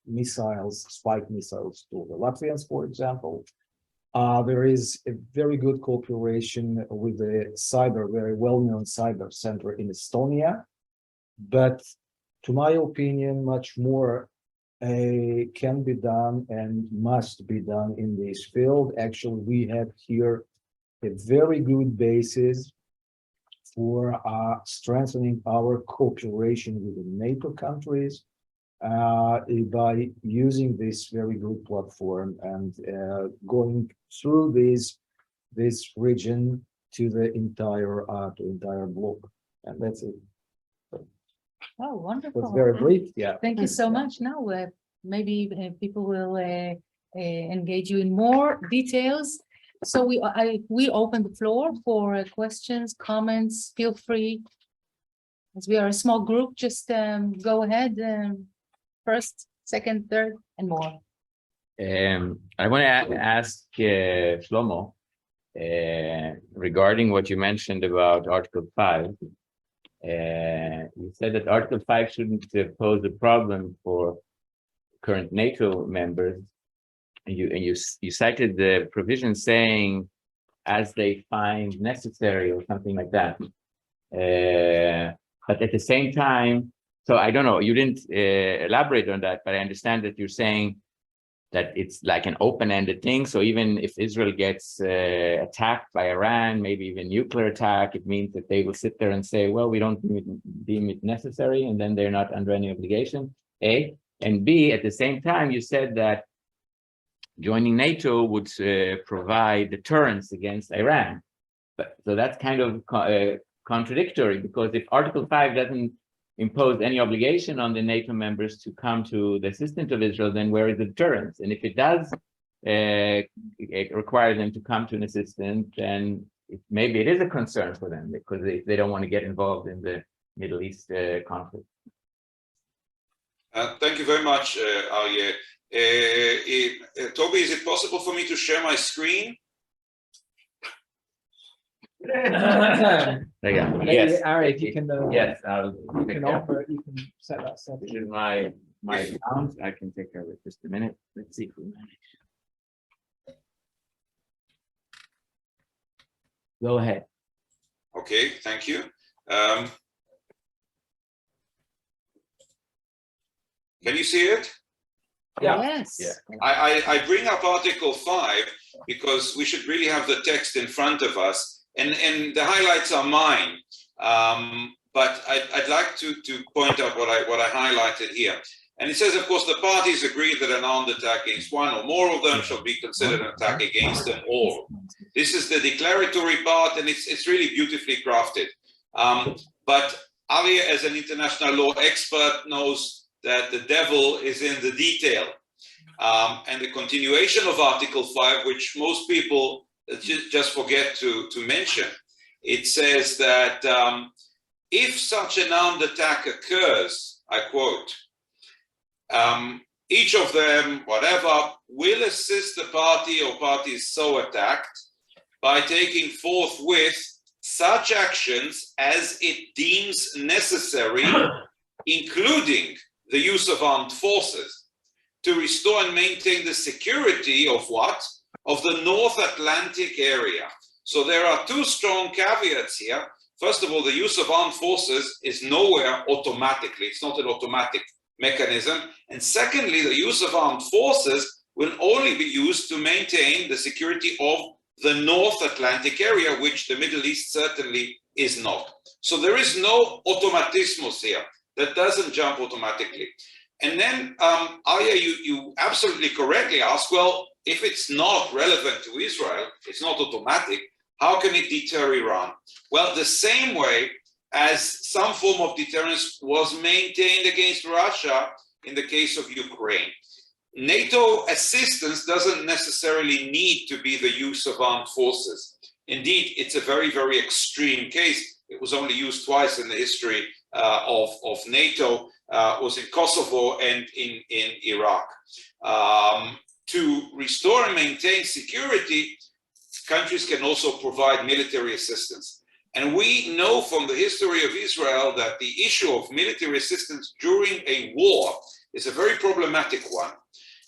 missiles, spike missiles to the Latvians, for example. There is a very good cooperation with the very well-known cyber center in Estonia. But to my opinion, much more can be done and must be done in this field. Actually, we have here a very good basis for strengthening our cooperation with the NATO countries by using this very good platform and going through this region to the entire bloc. And that's it. Oh, It was wonderful. very brief, yeah. Thank you so much. Now, maybe people will engage you in more details. So we open the floor for questions, comments. Feel free. As we are a small group, just go ahead. First, second, third, and more. I want to ask Shlomo regarding what you mentioned about Article 5. You said that Article 5 shouldn't pose a problem for current NATO members. And you cited the provision saying as they find necessary or something like that. But at the same time, so I don't know, you didn't elaborate on that, but I understand that you're saying that it's like an open-ended thing. So even if Israel gets attacked by Iran, maybe even nuclear attack, it means that they will sit there and say, well, we don't deem it necessary, and then they're not under any obligation, A. And B, at the same time, you said that joining NATO would provide deterrence against Iran. But so that's kind of contradictory, because if Article 5 doesn't impose any obligation on the NATO members to come to the assistance of Israel, then where is the deterrence? And if it does require them to come to an assistance, then maybe it is a concern for them, because they don't want to get involved in the Middle East conflict. Thank you very much, Aryeh. Toby, is it possible for me to share my screen? Yes, Ari, if you can, yes, you can offer, you can set that up. This is my account. I can take care of it just a minute. Let's see if we manage. Go ahead. Okay, thank you. Can you see it? Yeah. Yes. Yeah. I bring up Article 5 because we should really have the text in front of us, and the highlights are mine. But I'd like to point out what I highlighted here. And it says, of course, the parties agree that an armed attack against one or more of them shall be considered an attack against them all. This is the declaratory part, and it's really beautifully crafted. But Aryeh, as an international law expert, knows that the devil is in the detail. And the continuation of Article 5, which most people just forget to mention, it says that if such an armed attack occurs, I quote, each of them, whatever, will assist the party or parties so attacked by taking forthwith such actions as it deems necessary, including the use of armed forces, to restore and maintain the security of what? Of the North Atlantic area. So there are two strong caveats here. First of all, the use of armed forces is nowhere automatically. It's not an automatic mechanism. And secondly, the use of armed forces will only be used to maintain the security of the North Atlantic area, which the Middle East certainly is not. So there is no automatismus here. That doesn't jump automatically. And then, Aryeh, you absolutely correctly ask, well, if it's not relevant to Israel, it's not automatic, how can it deter Iran? Well, the same way as some form of deterrence was maintained against Russia in the case of Ukraine. NATO assistance doesn't necessarily need to be the use of armed forces. Indeed, it's a very, very extreme case. It was only used twice in the history of NATO, was in Kosovo and in Iraq. To restore and maintain security, countries can also provide military assistance. And we know from the history of Israel that the issue of military assistance during a war is a very problematic one.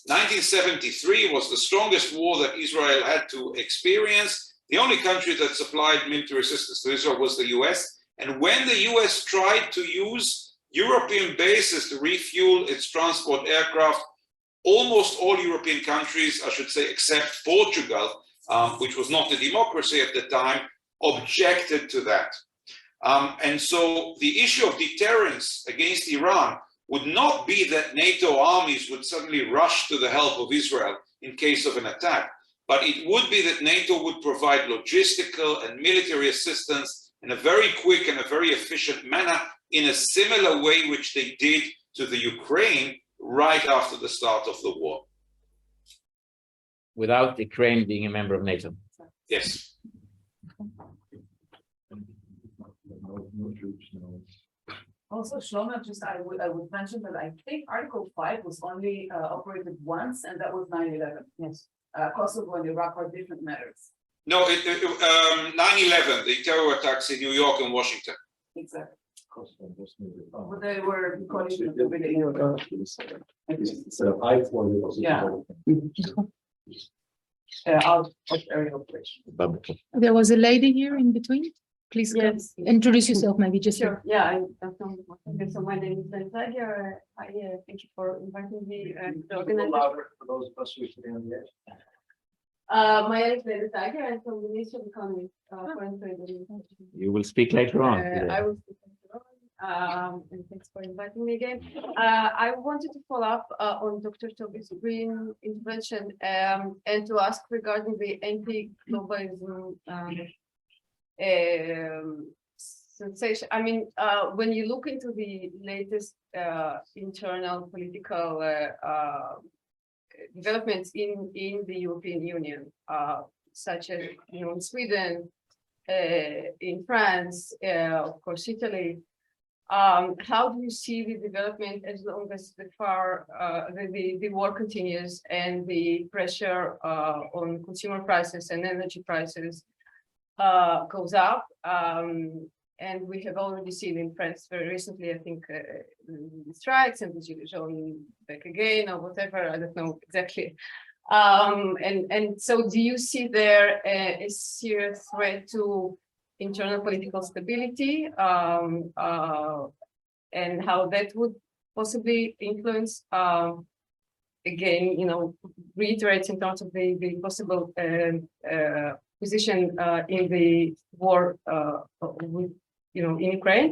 1973 was the strongest war that Israel had to experience. The only country that supplied military assistance to Israel was the US. And when the US tried to use European bases to refuel its transport aircraft, almost all European countries, I should say, except Portugal, which was not a democracy at the time, objected to that. And so the issue of deterrence against Iran would not be that NATO armies would suddenly rush to the help of Israel in case of an attack, but it would be that NATO would provide logistical and military assistance in a very quick and a very efficient manner, in a similar way which they did to the Ukraine right after the start of the war. Without Ukraine being a member of NATO. Yes. Also, Shlomo, just I would mention that I think Article 5 was only operated once, and that was 9/11. Yes. Kosovo and Iraq are different matters. No, 9/11, the terror attacks in New York and Washington. Exactly. But they were coalition of the beginning. Out of area operation. There was a lady here in between. Please Yes. introduce yourself, maybe just. Sure, yeah, I'm from, okay, so my name is Landau. I thank you for inviting me to organize. For those of us who are sitting on the edge. My name is Landau. I'm from the Ministry of Economy, Foreign Trade and Investment. You will speak later on. I will speak later on, and thanks for inviting me again. I wanted to follow up on Dr. Toby's Greene intervention and to ask regarding the anti-globalism sensation. I mean, when you look into the latest internal political developments in the European Union, such as in Sweden, in France, of course, Italy. How do you see the development as long as the war continues and the pressure on consumer prices and energy prices goes up? And we have already seen in France very recently, I think, the strikes and the Gilets jaunes back again or whatever, I don't know exactly. And so do you see there a serious threat to internal political stability and how that would possibly influence, again, reiterates in terms of the possible position in the war in Ukraine,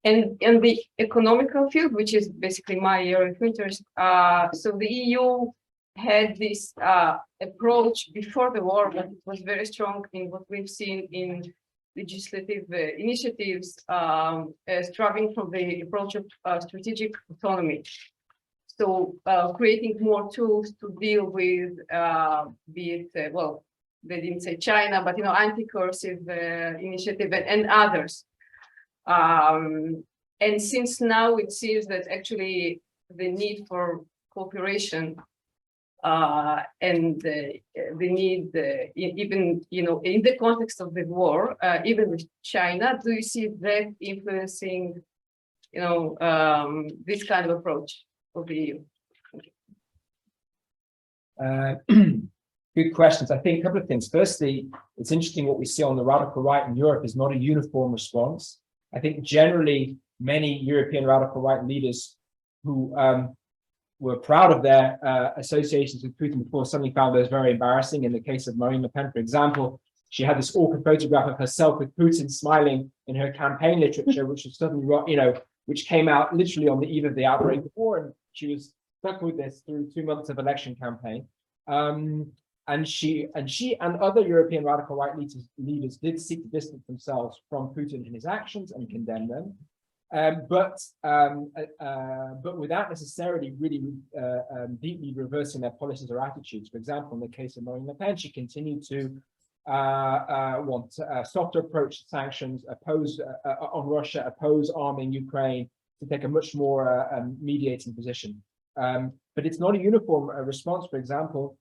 and in the economical field, which is basically my area of interest. So the EU had this approach before the war, but it was very strong in what we've seen in legislative initiatives, struggling from the approach of strategic autonomy. So creating more tools to deal with, be it, well, they didn't say China, but anti-coercive initiative and others. And since now it seems that actually the need for cooperation and the need, even in the context of the war, even with China, do you see that influencing, this kind of approach of the EU? Good questions. I think a couple of things. Firstly, it's interesting what we see on the radical right in Europe is not a uniform response. I think generally many European radical right leaders who were proud of their associations with Putin before suddenly found those very embarrassing. In the case of Marine Le Pen, for example, she had this awkward photograph of herself with Putin smiling in her campaign literature, which was suddenly, which came out literally on the eve of the outbreak of war, and she was stuck with this through 2 months of election campaign. And she and other European radical right leaders did seek to distance themselves from Putin and his actions and condemn them, but without necessarily really deeply reversing their policies or attitudes. For example, in the case of Marine Le Pen, she continued to want a softer approach to sanctions, oppose on Russia, oppose arming Ukraine, to take a much more mediating position. But it's not a uniform response. For example,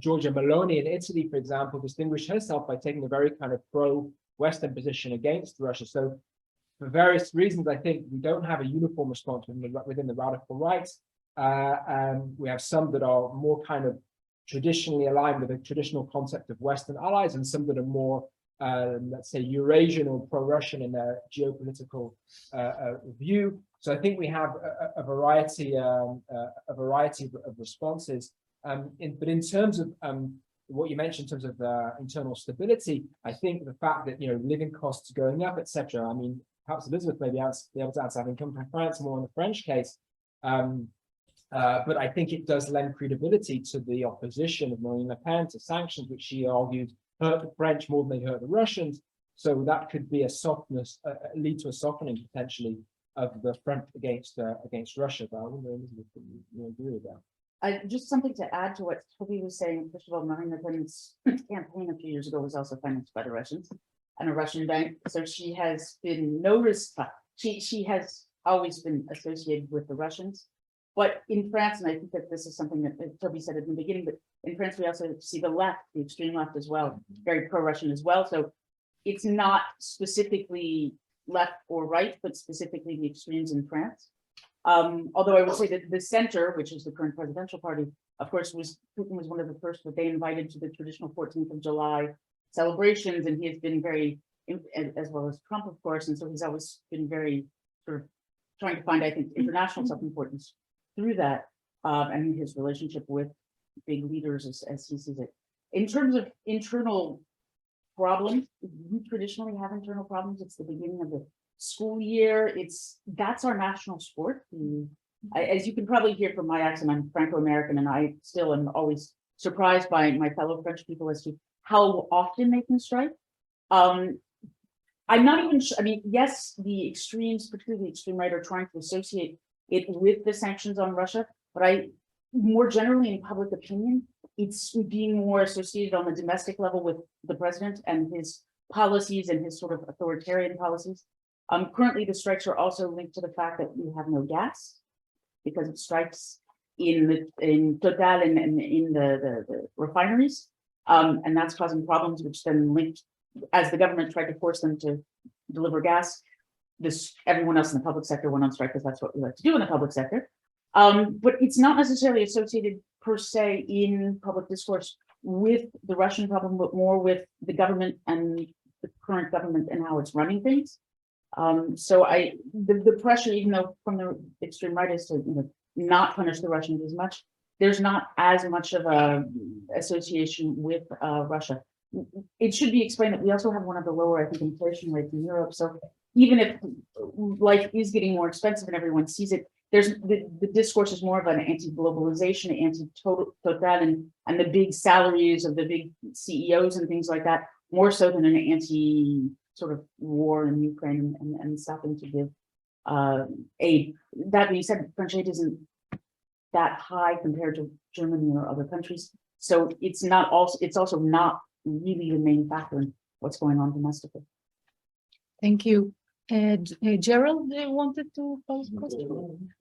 Giorgia Meloni in Italy, for example, distinguished herself by taking a very kind of pro-Western position against Russia. So for various reasons, I think we don't have a uniform response within the radical right. We have some that are more kind of traditionally aligned with a traditional concept of Western allies, and some that are more, let's say, Eurasian or pro-Russian in their geopolitical view. So I think we have a variety of responses. But in terms of what you mentioned in terms of internal stability, I think the fact that living costs going up, etc. I mean, perhaps Elizabeth may be able to answer, having come from France, more in the French case. But I think it does lend credibility to the opposition of Marine Le Pen to sanctions, which she argued hurt the French more than they hurt the Russians. So that could be a softness, lead to a softening potentially of the front against Russia. But I wonder, Elizabeth, if you agree with that. Just something to add to what Toby was saying. First of all, Marine Le Pen's campaign a few years ago was also financed by the Russians and a Russian bank. So she has been she has always been associated with the Russians. But in France, and I think that this is something that Toby said at the beginning, but in France, we also see the left, the extreme left as well, very pro-Russian as well. So it's not specifically left or right, but specifically the extremes in France. Although I will say that the center, which is the current presidential party, of course, Putin was one of the first that they invited to the traditional 14th of July celebrations, and he has been very, as well as Trump, of course, and so he's always been very sort of trying to find, I think, international self-importance through that, and his relationship with big leaders as he sees it. In terms of internal problems, we traditionally have internal problems. It's the beginning of the school year. That's our national sport. As you can probably hear from my accent, I'm Franco-American, and I still am always surprised by my fellow French people as to how often they can strike. I'm not even sure. I mean, yes, the extremes, particularly the extreme right, are trying to associate it with the sanctions on Russia, but more generally in public opinion, it's being more associated on the domestic level with the president and his policies and his sort of authoritarian policies. Currently, the strikes are also linked to the fact that we have no gas because of strikes in Total and in the refineries, and that's causing problems, which then linked, as the government tried to force them to deliver gas, everyone else in the public sector went on strike because that's what we like to do in the public sector. But it's not necessarily associated per se in public discourse with the Russian problem, but more with the government and the current government and how it's running things. So the pressure, even though from the extreme right, is to not punish the Russians as much, there's not as much of a association with Russia. It should be explained that we also have one of the lower, I think, inflation rates in Europe. So even if life is getting more expensive and everyone sees it, there's the discourse is more of an anti-globalization, anti-total, and the big salaries of the big CEOs and things like that, more so than an anti sort of war in Ukraine and stopping to give aid. That being said, French aid isn't that high compared to Germany or other countries, so it's also not really the main factor in what's going on domestically. Thank you. Gerald wanted to pose a question.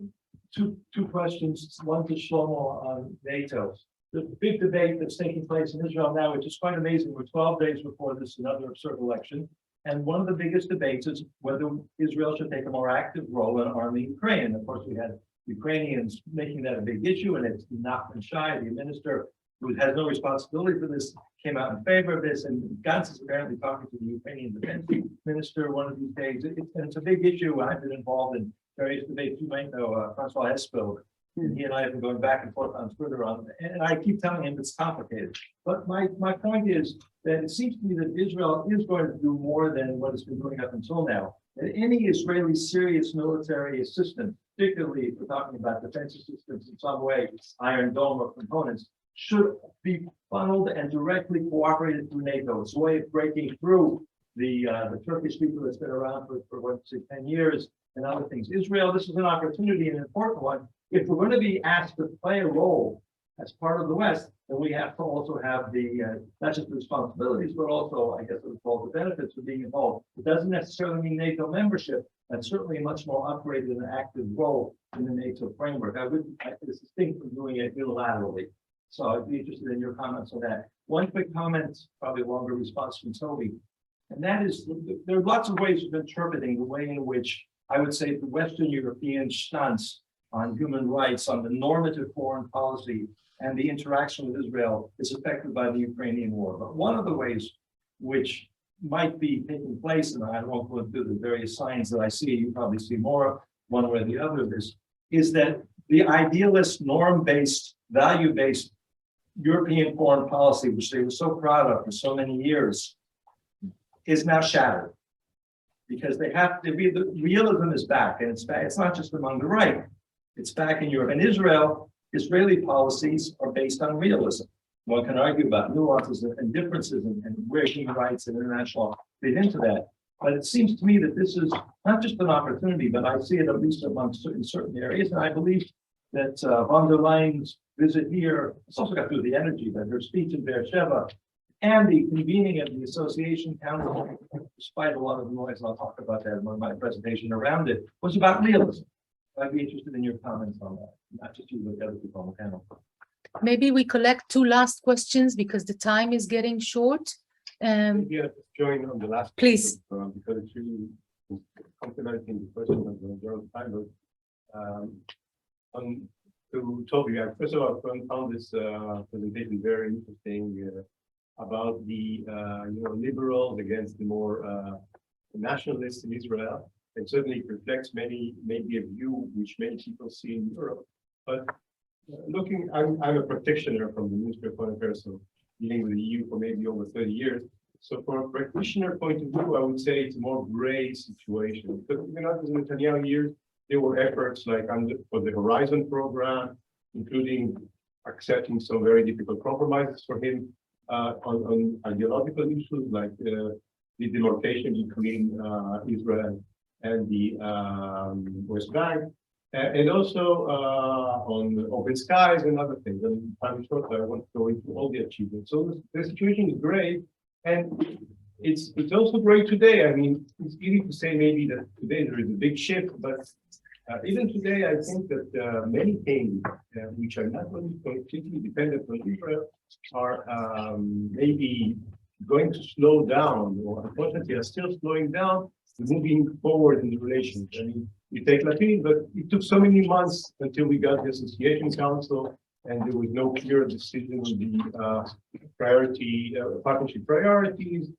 Two questions. One to Shlomo on NATO. The big debate that's taking place in Israel now, which is quite amazing. We're 12 days before this another absurd election. And one of the biggest debates is whether Israel should take a more active role in arming Ukraine. And of course, we had Ukrainians making that a big issue, and it's not been shy. The minister, who has no responsibility for this, came out in favor of this. And Gantz is apparently talking to the Ukrainian defense minister one of these days. It's a big issue. I've been involved in various debates. You might know Francois Espel. And he and I have been going back and forth on Twitter on, and I keep telling him it's complicated. But my point is that it seems to me that Israel is going to do more than what it's been doing up until now. And any Israeli serious military assistance, particularly if we're talking about defense assistance in some way, Iron Dome or components, should be funneled and directly cooperated through NATO. It's a way of breaking through the Turkish people that's been around for what, 10 years and other things. Israel, this is an opportunity, an important one. If we're going to be asked to play a role as part of the West, then we have to also have the not just the responsibilities, but also, I guess, what we call the benefits of being involved. It doesn't necessarily mean NATO membership, and certainly a much more upgraded and active role in the NATO framework. It's distinct from doing it unilaterally. So I'd be interested in your comments on that. One quick comment, probably a longer response from Toby, and that is there are lots of ways of interpreting the way in which I would say the Western European stance on human rights, on the normative foreign policy, and the interaction with Israel is affected by the Ukrainian war. But one of the ways which might be taking place, and I won't go into the various signs that I see, you probably see more, one way or the other of this, is that the idealist, norm-based, value-based European foreign policy, which they were so proud of for so many years, is now shattered. Because they have to be, the realism is back, and it's back. It's not just among the right. It's back in Europe. And Israeli policies are based on realism. one can argue about nuances and differences and where human rights and international law fit into that. But it seems to me that this is not just an opportunity, but I see it at least among certain areas. And I believe that von der Leyen's visit here, it's also got to do with the energy, that her speech in Beersheba and the convening of the Association Council, despite a lot of noise, and I'll talk about that in my presentation around it, was about realism. I'd be interested in your comments on that, not just you, but the other people on the panel. Maybe we collect two last questions because the time is getting short. Yeah, join on the last. Please. Because it's really complementing the question of the Gerald Feinberg. To Toby, I first of all found this presentation very interesting about the liberals against the more nationalists in Israel. It certainly reflects maybe a view which many people see in Europe. But I'm a practitioner from the Ministry of Foreign Affairs, so dealing with the EU for maybe over 30 years. So from a practitioner point of view, I would say it's a more gray situation. Because even after the Netanyahu years, there were efforts like for the Horizon program, including accepting some very difficult compromises for him on ideological issues like the demarcation between Israel and the West Bank, and also on open skies and other things. And I'm short, I won't go into all the achievements. So the situation is great, and it's also great today. I mean, it's easy to say maybe that today there is a big shift, but even today, I think that many things which are not only completely dependent on Israel are maybe going to slow down, or unfortunately are still slowing down, moving forward in the relations. I mean, you take Latin, but it took so many months until we got the Association Council, and there was no clear decision on the partnership priorities.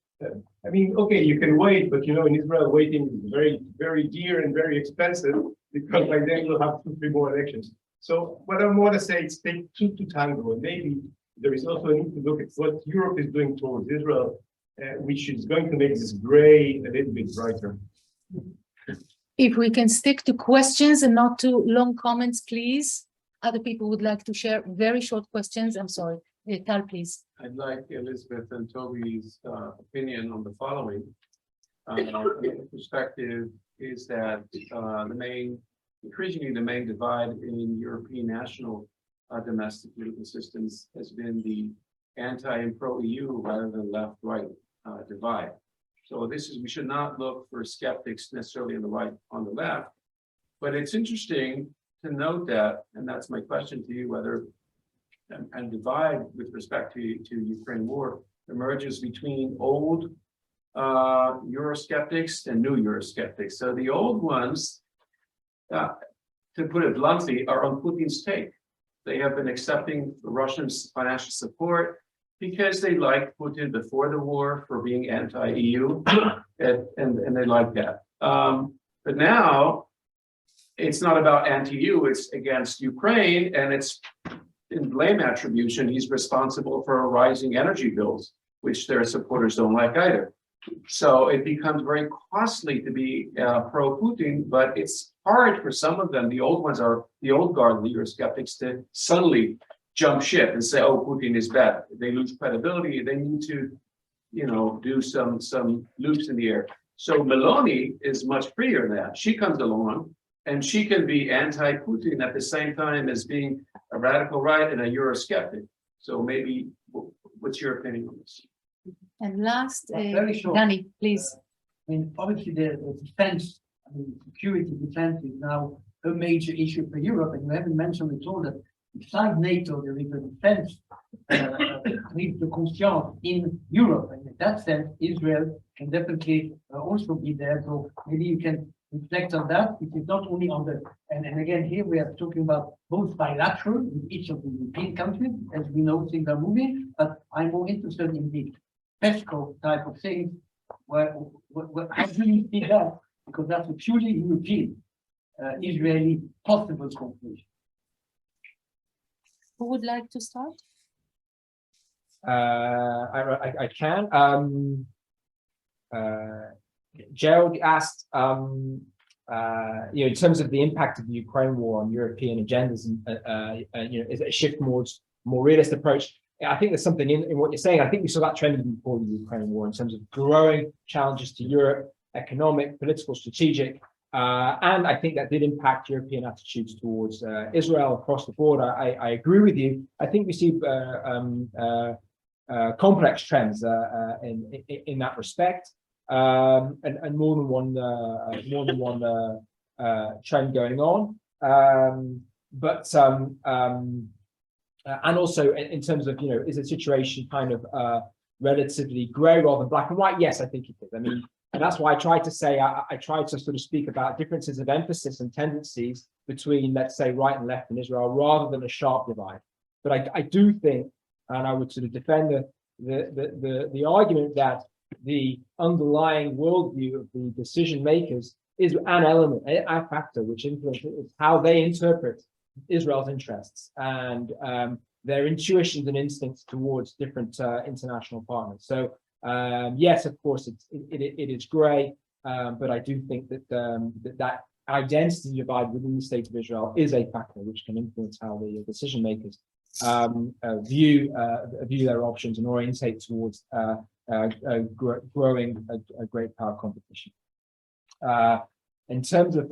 I mean, okay, you can wait, but in Israel, waiting is very, very dear and very expensive because by then you'll have 2-3 more elections. So what I want to say is take two to tango, and maybe there is also a need to look at what Europe is doing towards Israel, which is going to make this gray a little bit brighter. If we can stick to questions and not to long comments, please. Other people would like to share very short questions. I'm sorry. Tal, please. I'd like Elizabeth and Toby's opinion on the following. The perspective is that increasingly the main divide in European national domestic political systems has been the anti and pro-EU rather than left-right divide. So we should not look for skeptics necessarily on the right, on the left, but it's interesting to note that, and that's my question to you, whether and divide with respect to Ukraine war emerges between old Eurosceptics and new Eurosceptics. So the old ones, to put it bluntly, are on Putin's take. They have been accepting Russian financial support because they liked Putin before the war for being anti-EU, and they like that. But now it's not about anti-EU, it's against Ukraine, and it's in blame attribution, he's responsible for rising energy bills, which their supporters don't like either. So it becomes very costly to be pro-Putin, but it's hard for some of them, the old ones are the old guard, the Eurosceptics, to suddenly jump ship and say, oh, Putin is bad. They lose credibility, they need to, do some loops in the air. So Meloni is much freer than that. She comes along and she can be anti-Putin at the same time as being a radical right and a Eurosceptic. So maybe, what's your opinion on this? And last, Very short. Danny, please. I mean, obviously the defense, security defense is now a major issue for Europe, and you haven't mentioned at all that beside NATO, there is a defense need the conscience in Europe, and in that sense, Israel can definitely also be there. So maybe you can reflect on that. It is not only on the, and again, here we are talking about both bilateral with each of the European countries, as we know things are moving, but I'm more interested in the PESCO type of things. How do you see that? Because that's a purely European, Israeli possible conclusion. Who would like to start? I can. Gerald asked, in terms of the impact of the Ukraine war on European agendas, and is it a shift more realist approach? I think there's something in what you're saying. I think we saw that trend even before the Ukraine war in terms of growing challenges to Europe, economic, political, strategic. And I think that did impact European attitudes towards Israel across the board. I agree with you. I think we see complex trends in that respect, and more than one trend going on. And also in terms of, is the situation kind of relatively grey rather than black and white? Yes, I think it is. I mean, and that's why I tried to say, I tried to sort of speak about differences of emphasis and tendencies between, let's say, right and left in Israel, rather than a sharp divide. But I do think, and I would sort of defend the argument that the underlying worldview of the decision makers is an element, a factor which influences how they interpret Israel's interests and their intuitions and instincts towards different international partners. So yes, of course, it is grey, but I do think that that identity divide within the state of Israel is a factor which can influence how the decision makers view their options and orientate towards growing a great power competition. In terms of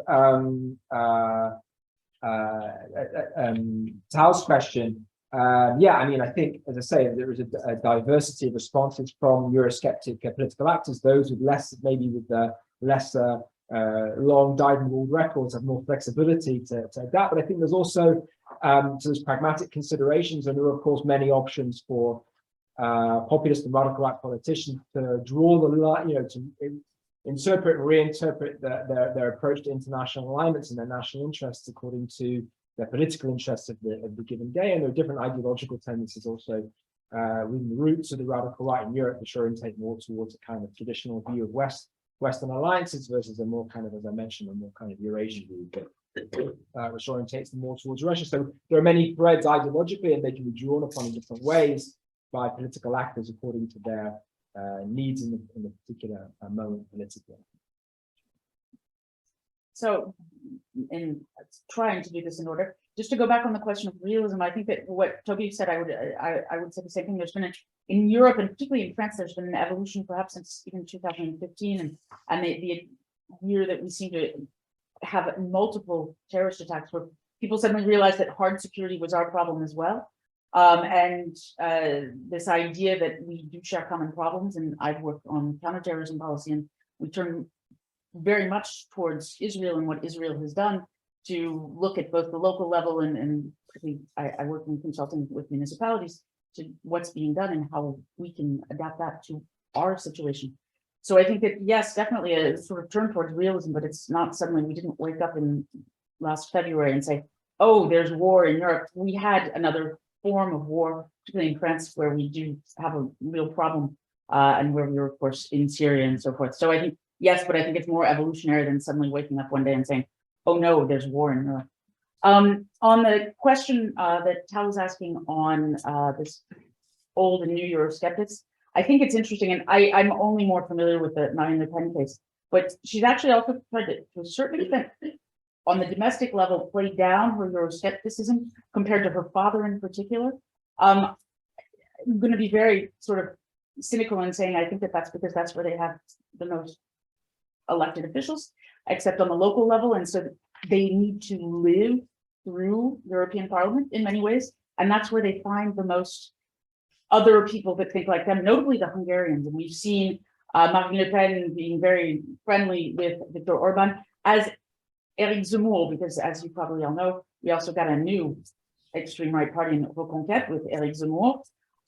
Tal's question, yeah, I mean, I think, as I say, there is a diversity of responses from Eurosceptic political actors, those with less, maybe with less long dyed-in-the-wool records, have more flexibility to adapt. But I think there's also there's pragmatic considerations, and there are, of course, many options for populist and radical right politicians to draw the line, to interpret and reinterpret their approach to international alignments and their national interests according to their political interests of the given day. And there are different ideological tendencies also within the roots of the radical right in Europe, which orientate more towards a kind of traditional view of Western alliances versus a more kind of, as I mentioned, a more kind of Eurasian view, which orientates them more towards Russia. So there are many threads ideologically, and they can be drawn upon in different ways by political actors according to their needs in the particular moment politically. So, in trying to do this in order, just to go back on the question of realism, I think that what Toby said, I would say the same thing. There's been in Europe, and particularly in France, there's been an evolution perhaps since even 2015, and the year that we seem to have multiple terrorist attacks where people suddenly realized that hard security was our problem as well. And this idea that we do share common problems, and I've worked on counterterrorism policy, and we turn very much towards Israel and what Israel has done to look at both the local level and particularly I work in consulting with municipalities to what's being done and how we can adapt that to our situation. So I think that, yes, definitely a sort of turn towards realism, but it's not suddenly, we didn't wake up in last February and say, oh, there's war in Europe. We had another form of war, particularly in France, where we do have a real problem, and where we were, of course, in Syria and so forth. So I think, yes, but I think it's more evolutionary than suddenly waking up one day and saying, oh no, there's war in Europe. On the question that Tal was asking on this old and new Eurosceptics, I think it's interesting, and I'm only more familiar with the Marine Le Pen case, but she's actually also tried to a certain extent, on the domestic level, play down her Euroscepticism compared to her father in particular. I'm going to be very sort of cynical in saying I think that that's because that's where they have the most elected officials, except on the local level, and so they need to live through European Parliament in many ways, and that's where they find the most other people that think like them, notably the Hungarians. And we've seen Marine Le Pen being very friendly with Viktor Orban, as Eric Zemmour, because as you probably all know, we also got a new extreme right party in Reconquête with Eric Zemmour,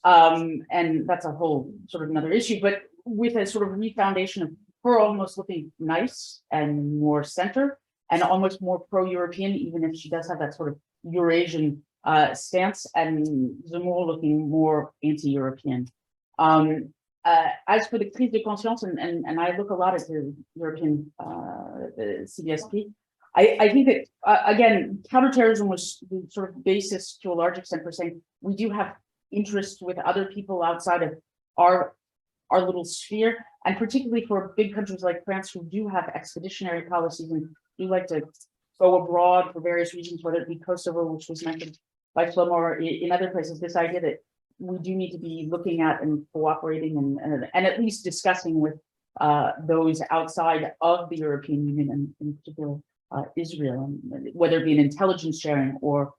and that's a whole sort of another issue, but with a sort of refoundation of her almost looking nice and more center and almost more pro-European, even if she does have that sort of Eurasian stance, and Zemmour looking more anti-European. As for the crise de conscience, and I look a lot at the European the CDSP, I think that, again, counterterrorism was the sort of basis to a large extent for saying we do have interests with other people outside of our little sphere, and particularly for big countries like France who do have expeditionary policies and do like to go abroad for various reasons, whether it be Kosovo, which was mentioned by Shlomo, or in other places, this idea that we do need to be looking at and cooperating and at least discussing with those outside of the European Union and in particular Israel, and whether it be an intelligence sharing or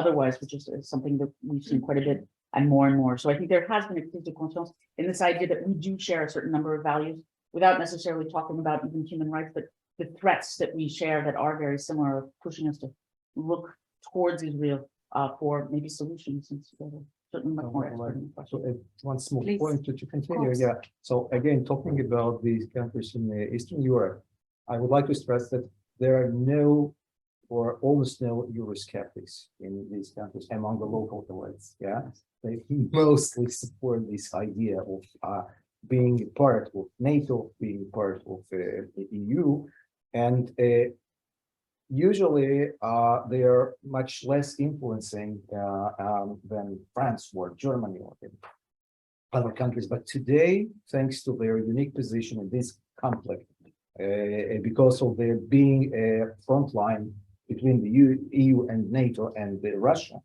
otherwise, which is something that we've seen quite a bit and more. So I think there has been a prise de conscience in this idea that we do share a certain number of values without necessarily talking about even human rights, but the threats that we share that are very similar, are pushing us to look towards Israel for maybe solutions, since we're certainly much more expert in the question. So one small Please. point to continue, course. yeah. So again, talking about these countries in Eastern Europe, I would like to stress that there are no or almost no Eurosceptics in these countries among the local elites. Yeah, they mostly support this idea of being part of NATO, being part of the EU, and usually they are much less influencing than France or Germany or other countries. But today, thanks to their unique position in this conflict, because of their being a front line between the EU and NATO and Russia,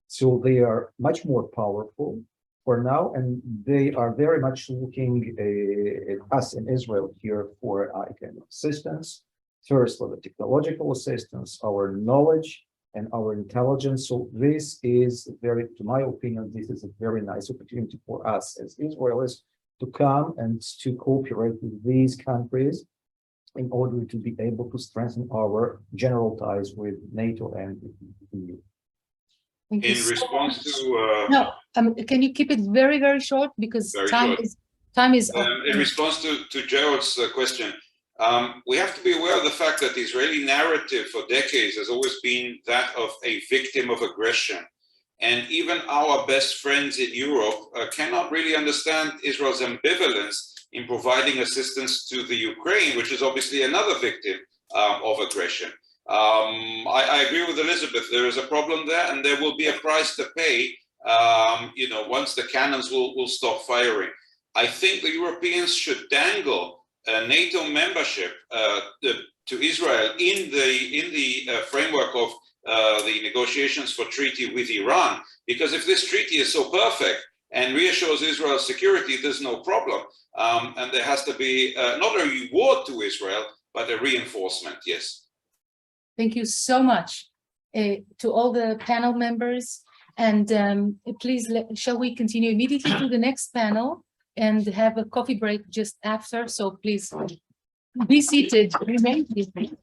so they are much more powerful for now, and they are very much looking at us in Israel here for economic assistance. First, for the technological assistance, our knowledge and our intelligence. So this is very, to my opinion, this is a very nice opportunity for us as Israelis to come and to cooperate with these countries in order to be able to strengthen our general ties with NATO and the EU. Thank you In so response much. to No, can you keep it very, very short, because Very time short. is up. in response to Gerald's question, we have to be aware of the fact that the Israeli narrative for decades has always been that of a victim of aggression. And even our best friends in Europe cannot really understand Israel's ambivalence in providing assistance to the Ukraine, which is obviously another victim of aggression. I agree with Elizabeth, there is a problem there, and there will be a price to pay, once the cannons will stop firing. I think the Europeans should dangle NATO membership to Israel in the framework of the negotiations for treaty with Iran, because if this treaty is so perfect and reassures Israel's security, there's no problem. And there has to be not a reward to Israel, but a reinforcement, yes. Thank you so much to all the panel members. And please, shall we continue immediately to the next panel and have a coffee break just after? So please be seated, remain seated.